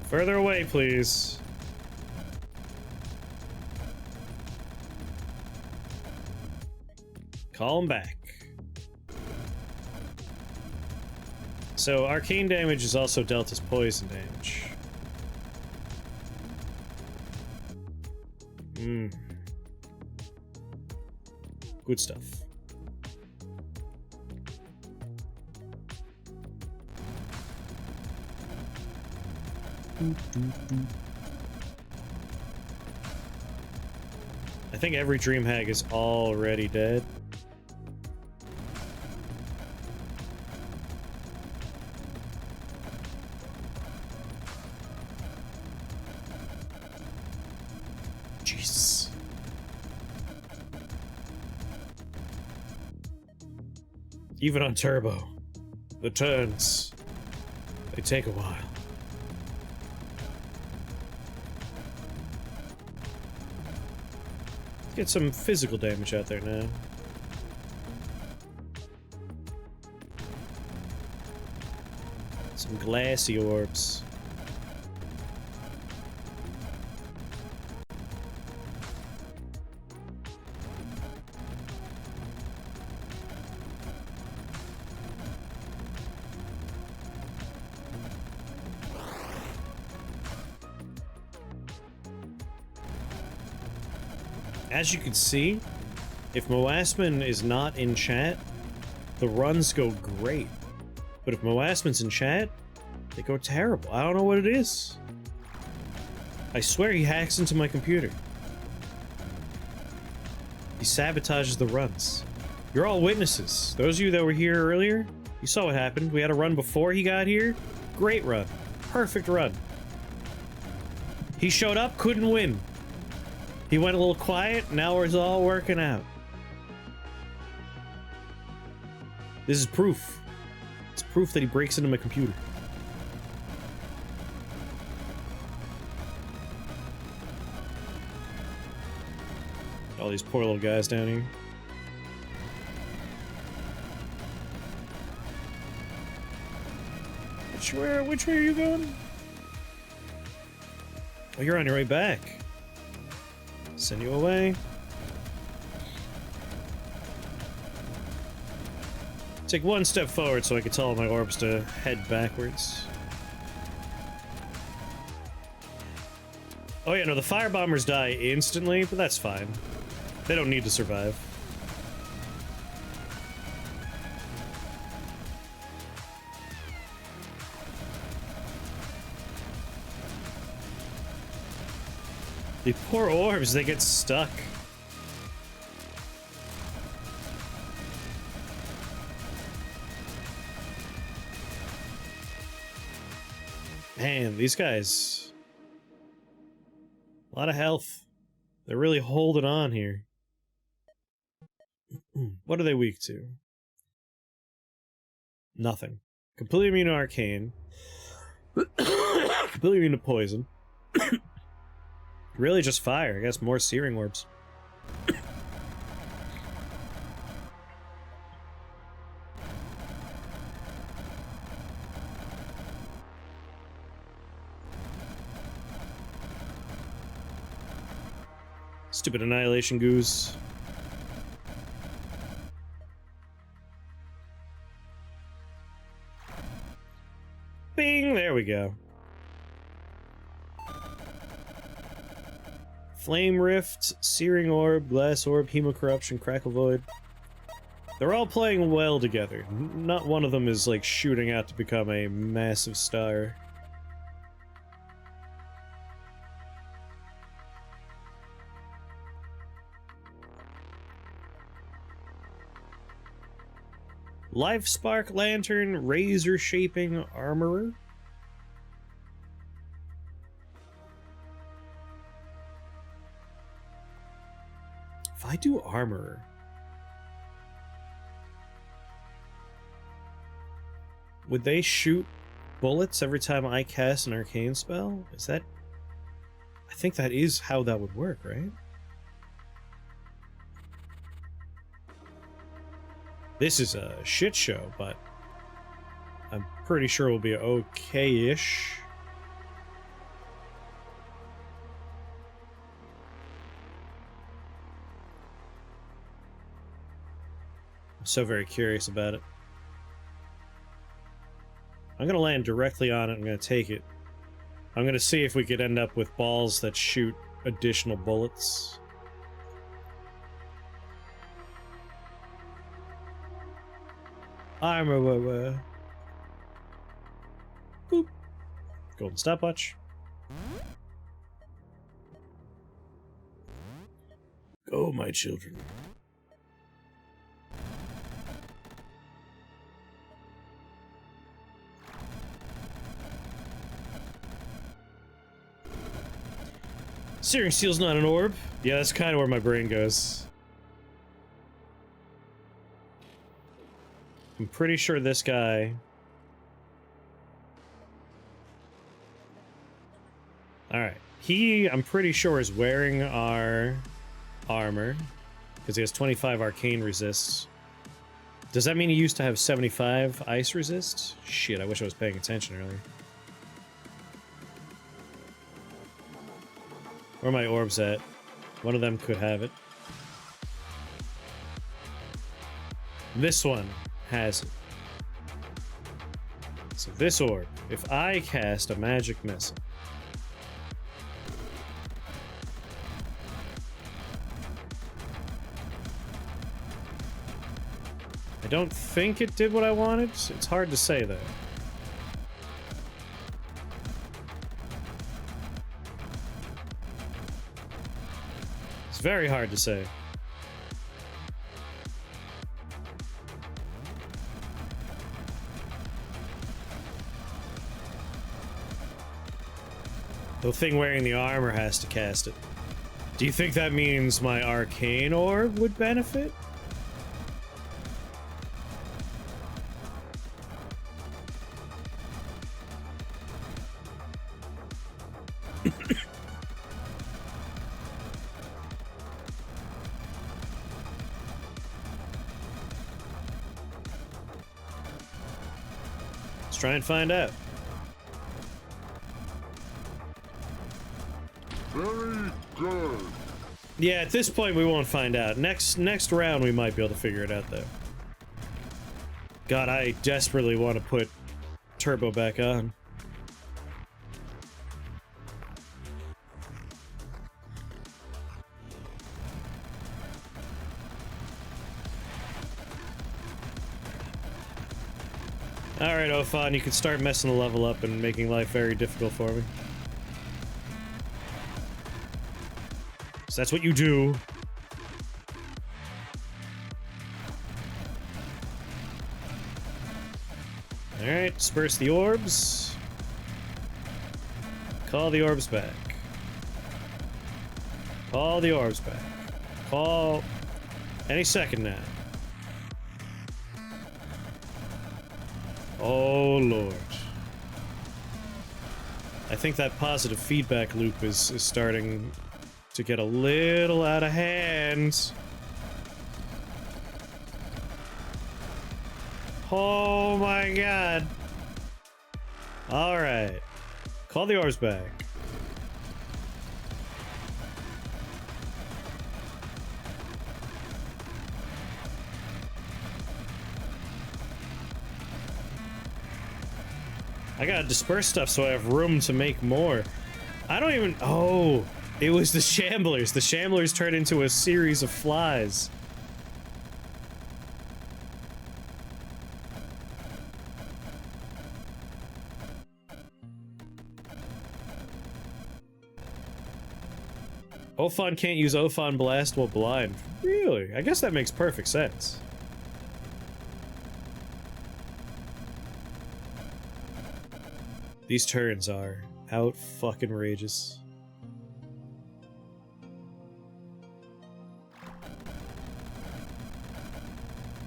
Further away, please. Call him back. So, arcane damage is also dealt as poison damage. Good stuff. I think every dream hag is already dead. Jesus. Even on turbo, the turns, they take a while. Get some physical damage out there now. Some glassy orbs. As you can see, if Moasman is not in chat, the runs go great. But if Moasman's in chat, they go terrible. I don't know what it is. I swear he hacks into my computer. He sabotages the runs. You're all witnesses. Those of you that were here earlier, you saw what happened. We had a run before he got here. Great run. Perfect run. He showed up, couldn't win. He went a little quiet, now it's all working out. This is proof. It's proof that he breaks into my computer. All these poor little guys down here. Which way are you going? Oh, you're on your way back. Send you away. Take one step forward so I can tell my orbs to head backwards. Oh yeah, no, the firebombers die instantly, but that's fine. They don't need to survive. The poor orbs, they get stuck. Man, these guys... a lot of health. They're really holding on here. What are they weak to? Nothing. Completely immune to arcane. Completely immune to poison. Really just fire. I guess more searing orbs. Stupid annihilation goose. Bing! There we go. Flame Rift, Searing Orb, Glass Orb, Hemocorruption, Crackle Void. They're all playing well together. Not one of them is like shooting out to become a massive star. Life Spark Lantern, Razor Shaping Armorer. If I do Armorer, would they shoot bullets every time I cast an arcane spell? Is that... I think that is how that would work, right? This is a shit show, but I'm pretty sure we'll be okay-ish. I'm so very curious about it. I'm gonna land directly on it. I'm gonna take it. I'm gonna see if we could end up with balls that shoot additional bullets. Boop. Golden stopwatch. Go, my children. Searing Steel's not an orb. Yeah, that's kind of where my brain goes. I'm pretty sure this guy... Alright. He, I'm pretty sure, is wearing our armor. Because he has 25 arcane resists. Does that mean he used to have 75 ice resist? Shit, I wish I was paying attention earlier. Where are my orbs at? One of them could have it. This one has it. So this orb, if I cast a magic missile, I don't think it did what I wanted. It's hard to say though. It's very hard to say. The thing wearing the armor has to cast it. Do you think that means my arcane orb would benefit? Let's try and find out. Very good. Yeah, at this point we won't find out. Next round we might be able to figure it out though. God, I desperately want to put turbo back on. Alright, Ophan, you can start messing the level up and making life very difficult for me. So that's what you do. Alright, disperse the orbs. Call the orbs back. Call the orbs back. Call... any second now. Oh, Lord. I think that positive feedback loop is starting to get a little out of hand. Oh my god. Alright. Call the orbs back. I gotta disperse stuff so I have room to make more. I don't even... oh, it was the Shamblers. The Shamblers turned into a series of flies. Ophan can't use Ophan Blast while blind. Really? I guess that makes perfect sense. These turns are out-fucking-rageous.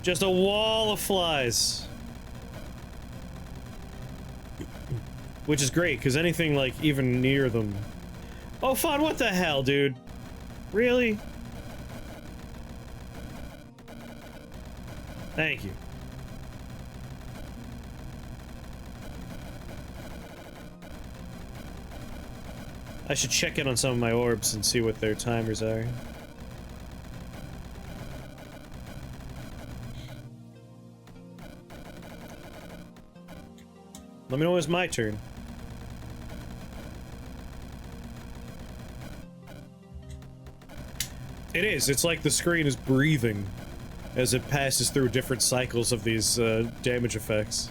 Just a wall of flies. Which is great, because anything, like, even near them... oh, Fawn, what the hell, dude? Really? Thank you. I should check in on some of my orbs and see what their timers are. Let me know when it's my turn. It is. It's like the screen is breathing as it passes through different cycles of these damage effects.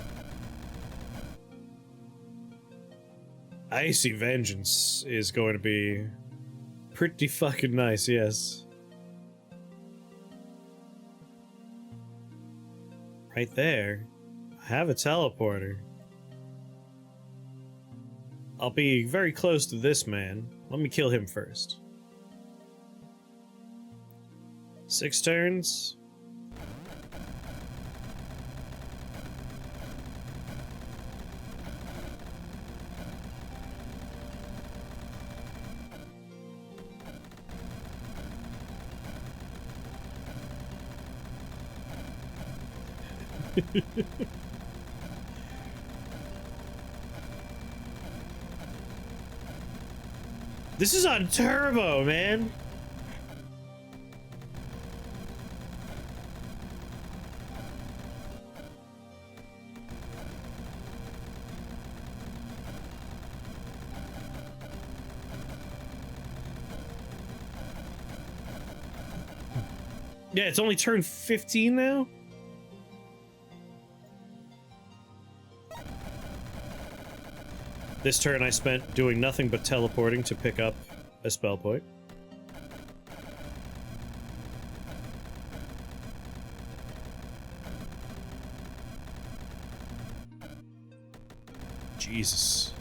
Icy Vengeance is going to be pretty fucking nice, yes. Right there. I have a teleporter. I'll be very close to this man. Let me kill him first. 6 turns. This is on turbo, man. Yeah, it's only turned 15 now? This turn I spent doing nothing but teleporting to pick up a spell point. Jesus.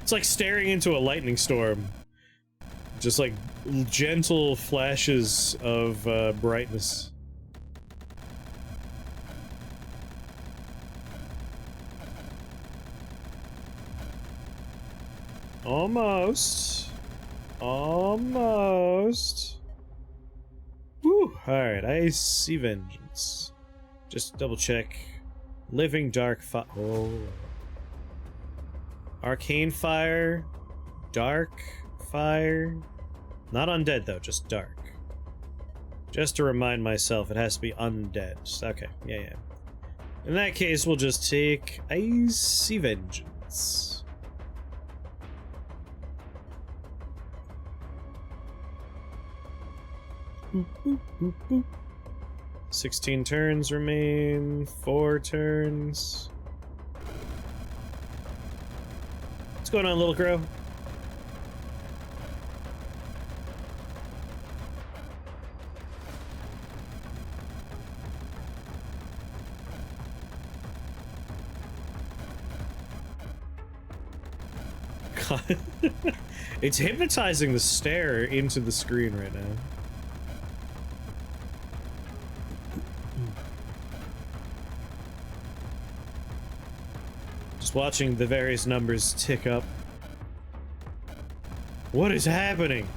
It's like staring into a lightning storm. Just like gentle flashes of brightness. Almost. Almost. Whew. Alright, Icy Vengeance. Just double check. Living Dark Fire. Oh. Arcane Fire. Dark Fire. Not undead though, just dark. Just to remind myself, it has to be undead. Okay, yeah. In that case, we'll just take Icy Vengeance. 16 turns remain. 4 turns. What's going on, little crow? God. It's hypnotizing the stare into the screen right now. Just watching the various numbers tick up. What is happening?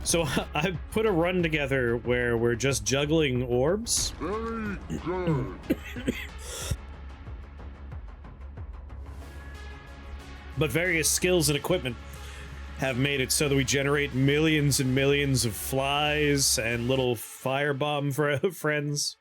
So I put a run together where we're just juggling orbs. Very good. But various skills and equipment have made it so that we generate millions and millions of flies and little firebomb friends.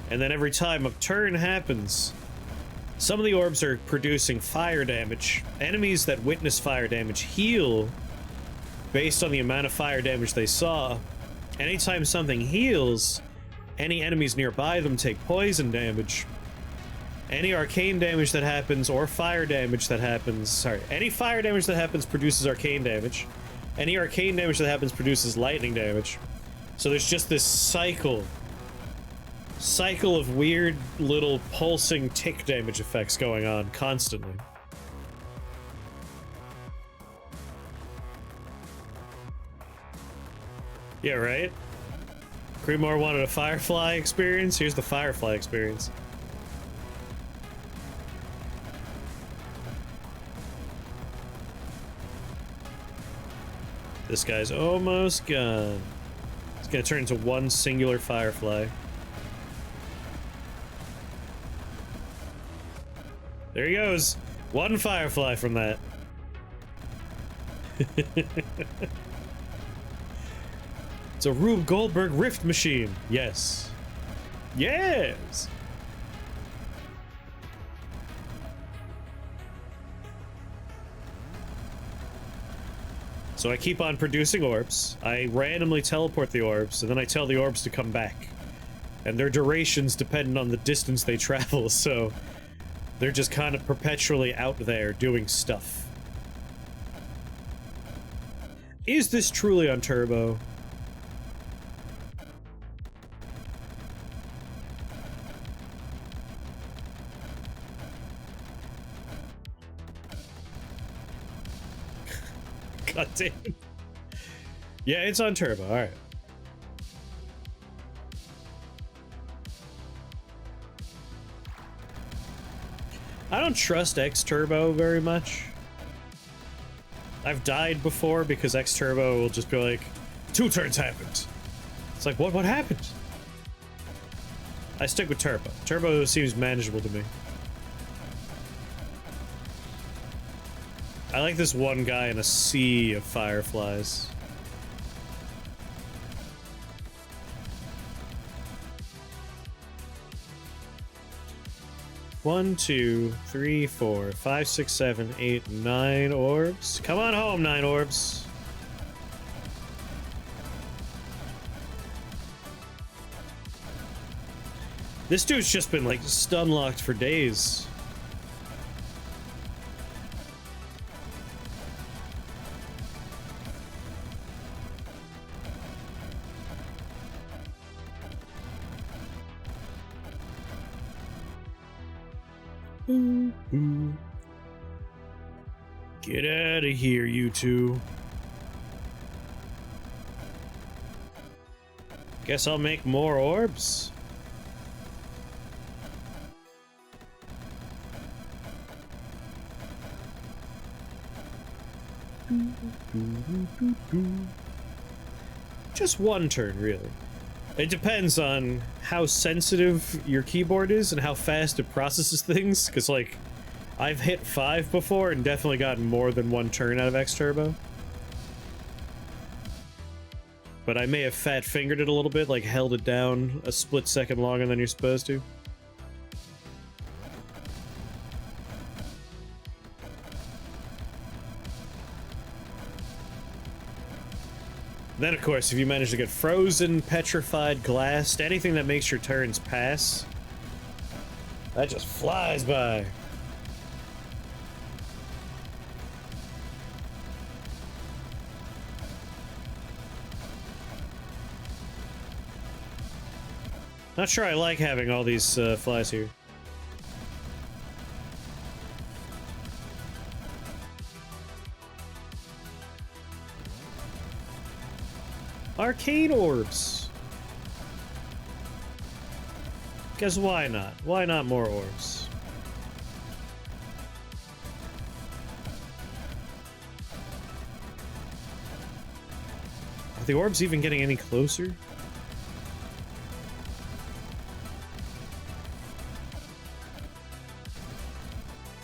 And then every time a turn happens, some of the orbs are producing fire damage. Enemies that witness fire damage heal based on the amount of fire damage they saw. Anytime something heals, any enemies nearby them take poison damage. Any arcane damage that happens, or fire damage that happens, sorry, any fire damage that happens produces arcane damage. Any arcane damage that happens produces lightning damage. So there's just this cycle of weird little pulsing tick damage effects going on constantly. Yeah, right? Creedmoor wanted a Firefly experience. Here's the Firefly experience. This guy's almost gone. It's gonna turn into one singular Firefly. There he goes. One Firefly from that. It's a Rube Goldberg rift machine. Yes. Yes. So I keep on producing orbs. I randomly teleport the orbs, and then I tell the orbs to come back. And their durations depend on the distance they travel, so they're just kind of perpetually out there doing stuff. Is this truly on turbo? God damn. Yeah, it's on turbo, alright. I don't trust X Turbo very much. I've died before because X Turbo will just be like, 2 turns happened. It's like, what happened? I stick with Turbo. Turbo seems manageable to me. I like this one guy in a sea of fireflies. One, 2, 3, 4, 5, 6, 7, 8, 9 orbs. Come on home, 9 orbs. This dude's just been like stun locked for days. Get out of here, you two. Guess I'll make more orbs. Just one turn, really. It depends on how sensitive your keyboard is and how fast it processes things, because, like, I've hit 5 before and definitely gotten more than 1 turn out of X Turbo. But I may have fat-fingered it a little bit, like held it down a split second longer than you're supposed to. Then, of course, if you manage to get frozen, petrified, glassed, anything that makes your turns pass, that just flies by. Not sure I like having all these flies here. Arcane orbs. Guess why not? Why not more orbs? Are the orbs even getting any closer?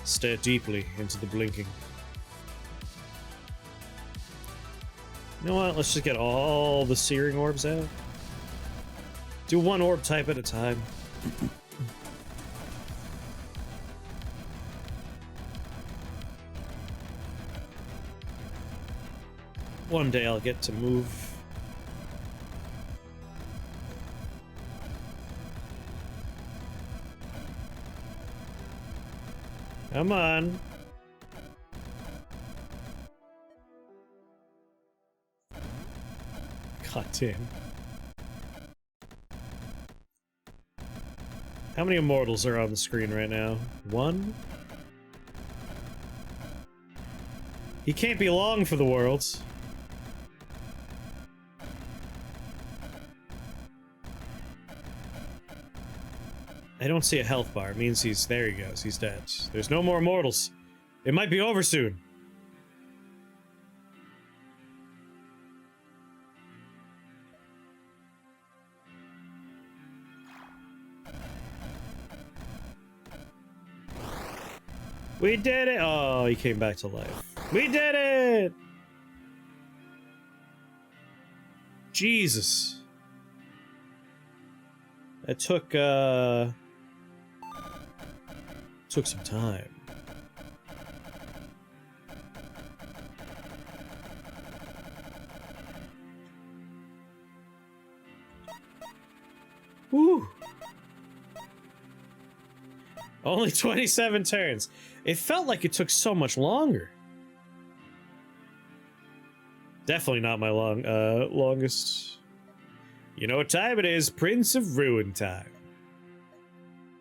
Stare deeply into the blinking. You know what? Let's just get all the searing orbs out. Do one orb type at a time. One day I'll get to move. Come on. God damn. How many immortals are on the screen right now? 1? He can't be long for the worlds. I don't see a health bar. It means he's... There he goes. He's dead. There's no more mortals. It might be over soon. We did it! Oh, he came back to life. We did it! Jesus. It took some time. Woo! Only 27 turns. It felt like it took so much longer. Definitely not my longest. You know what time it is? Prince of Ruin time.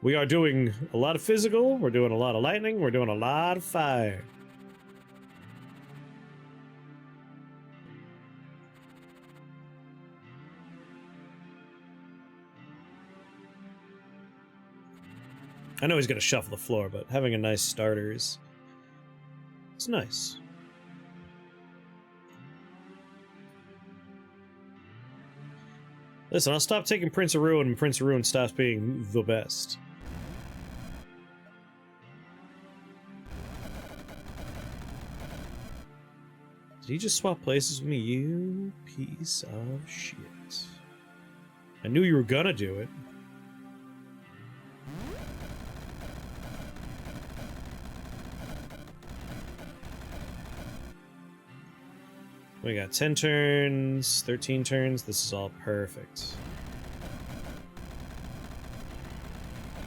We are doing a lot of physical, we're doing a lot of lightning, we're doing a lot of fire. I know he's gonna shuffle the floor, but having a nice starter is... it's nice. Listen, I'll stop taking Prince of Ruin when Prince of Ruin stops being the best. Did he just swap places with me? You piece of shit. I knew you were gonna do it. We got 10 turns, 13 turns. This is all perfect.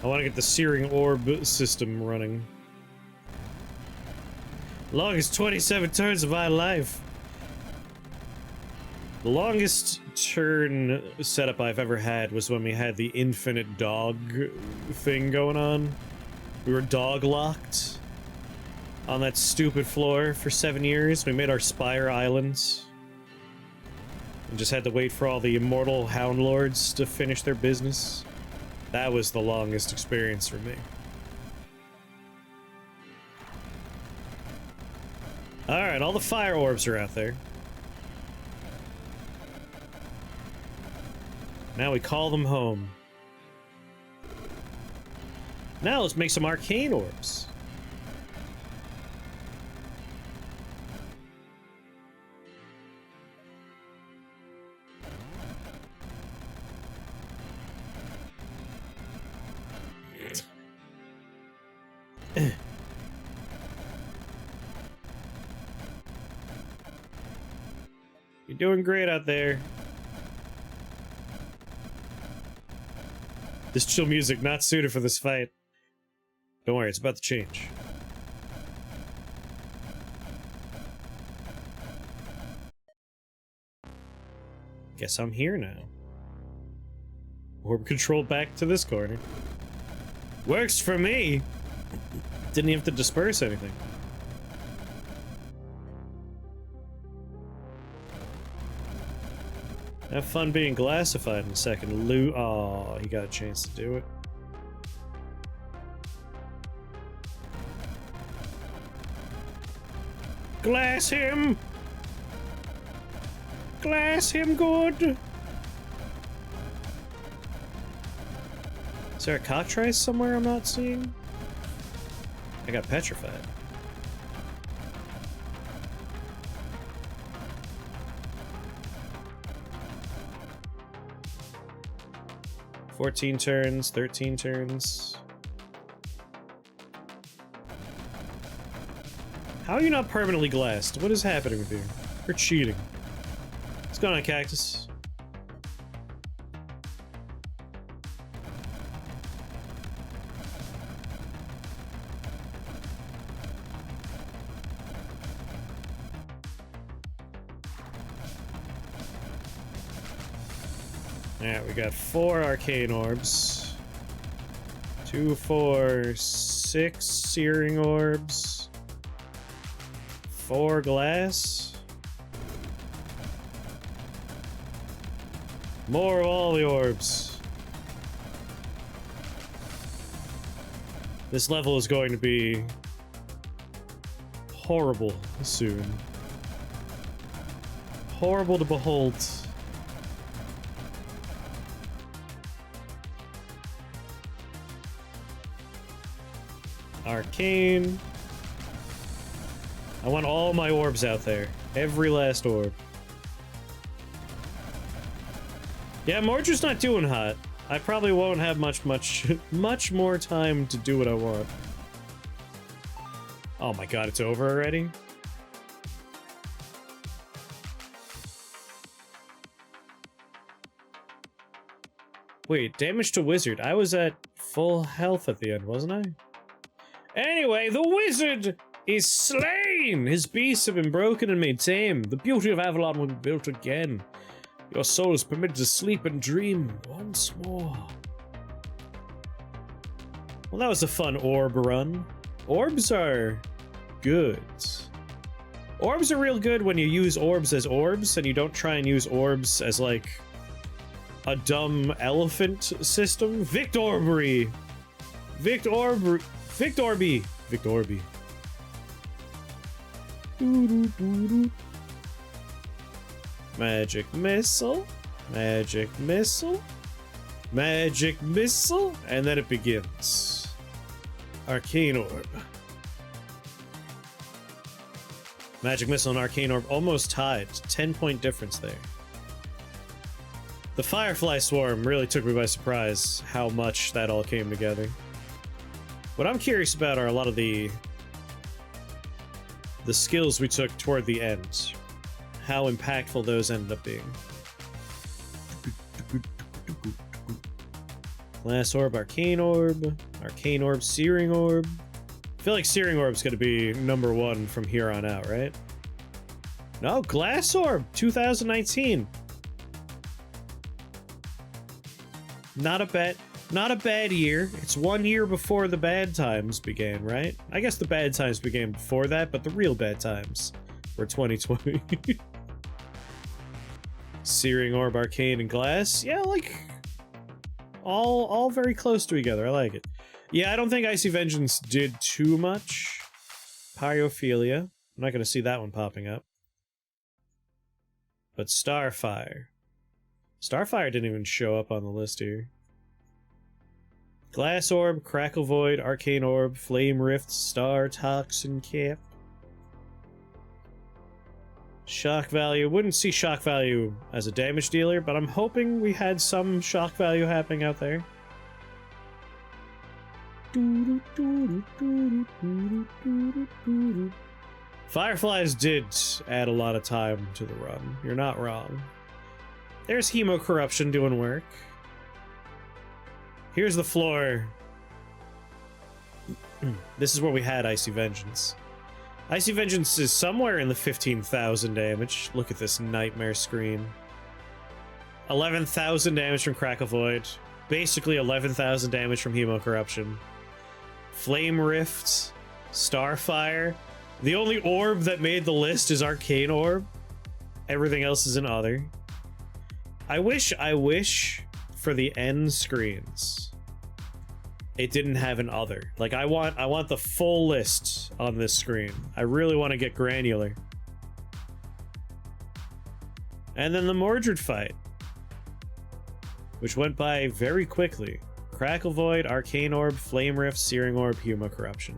I want to get the Searing Orb system running. Longest 27 turns of my life. The longest turn setup I've ever had was when we had the infinite dog thing going on. We were dog locked on that stupid floor for 7 years. We made our Spire Islands. And just had to wait for all the immortal Hound Lords to finish their business. That was the longest experience for me. Alright, all the fire orbs are out there. Now we call them home. Now let's make some arcane orbs. You're doing great out there. This chill music not suited for this fight. Don't worry, it's about to change. Guess I'm here now. Orb control back to this corner. Works for me! Didn't even have to disperse anything. Have fun being glassified in a second. Oh, he got a chance to do it. Glass him! Glass him good! Is there a cockatrice somewhere I'm not seeing? I got petrified. $14 turns, 13 turns. How are you not permanently glassed? What is happening with you? You're cheating. What's going on, Cactus? Alright, we got 4 arcane orbs. 2, 4, 6 searing orbs. 4 glass. More of all the orbs. This level is going to be horrible soon. Horrible to behold. Arcane. I want all my orbs out there. Every last orb. Yeah, Mordred's not doing hot. I probably won't have much more time to do what I want. Oh my god, it's over already? Wait, damage to wizard. I was at full health at the end, wasn't I? Anyway, the wizard is slain! His beasts have been broken and made tame. The beauty of Avalon will be built again. Your soul is permitted to sleep and dream once more. Well, that was a fun orb run. Orbs are good. Orbs are real good when you use orbs as orbs and you don't try and use orbs as, like, a dumb elephant system. Victorby! Victorby! Victorby. Magic missile. Magic missile. Magic missile. And then it begins. Arcane orb. Magic missile and arcane orb almost tied. 10-point difference there. The Firefly Swarm really took me by surprise how much that all came together. What I'm curious about are a lot of the skills we took toward the end. How impactful those ended up being. Glass Orb, Arcane Orb, Searing Orb. I feel like Searing Orb's gonna be #1 from here on out, right? No, Glass Orb, 2019. Not a bad year. It's 1 year before the bad times began, right? I guess the bad times began before that, but the real bad times were 2020. Searing Orb, Arcane, and Glass. Yeah, like, all very close to each other. I like it. Yeah, I don't think Icy Vengeance did too much. Pyrophilia. I'm not going to see that one popping up. But Starfire. Starfire didn't even show up on the list here. Glass Orb, Crackle Void, Arcane Orb, Flame Rift, Star Toxin Cap. Shock value. Wouldn't see shock value as a damage dealer, but I'm hoping we had some shock value happening out there. Fireflies did add a lot of time to the run. You're not wrong. There's Hemo Corruption doing work. Here's the floor. This is where we had Icy Vengeance. Icy Vengeance is somewhere in the 15,000 damage. Look at this nightmare screen. 11,000 damage from Crackle Void. Basically 11,000 damage from Hemo Corruption. Flame Rift. Starfire. The only orb that made the list is Arcane Orb. Everything else is an other. I wish for the end screens it didn't have an other. Like, I want the full list on this screen. I really want to get granular. And then the Mordred fight, which went by very quickly. Crackle Void, Arcane Orb, Flame Rift, Searing Orb, Hemo Corruption.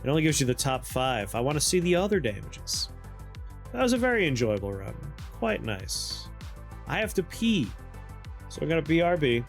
It only gives you the top 5. I want to see the other damages. That was a very enjoyable run. Quite nice. I have to pee, so I'm gonna BRB.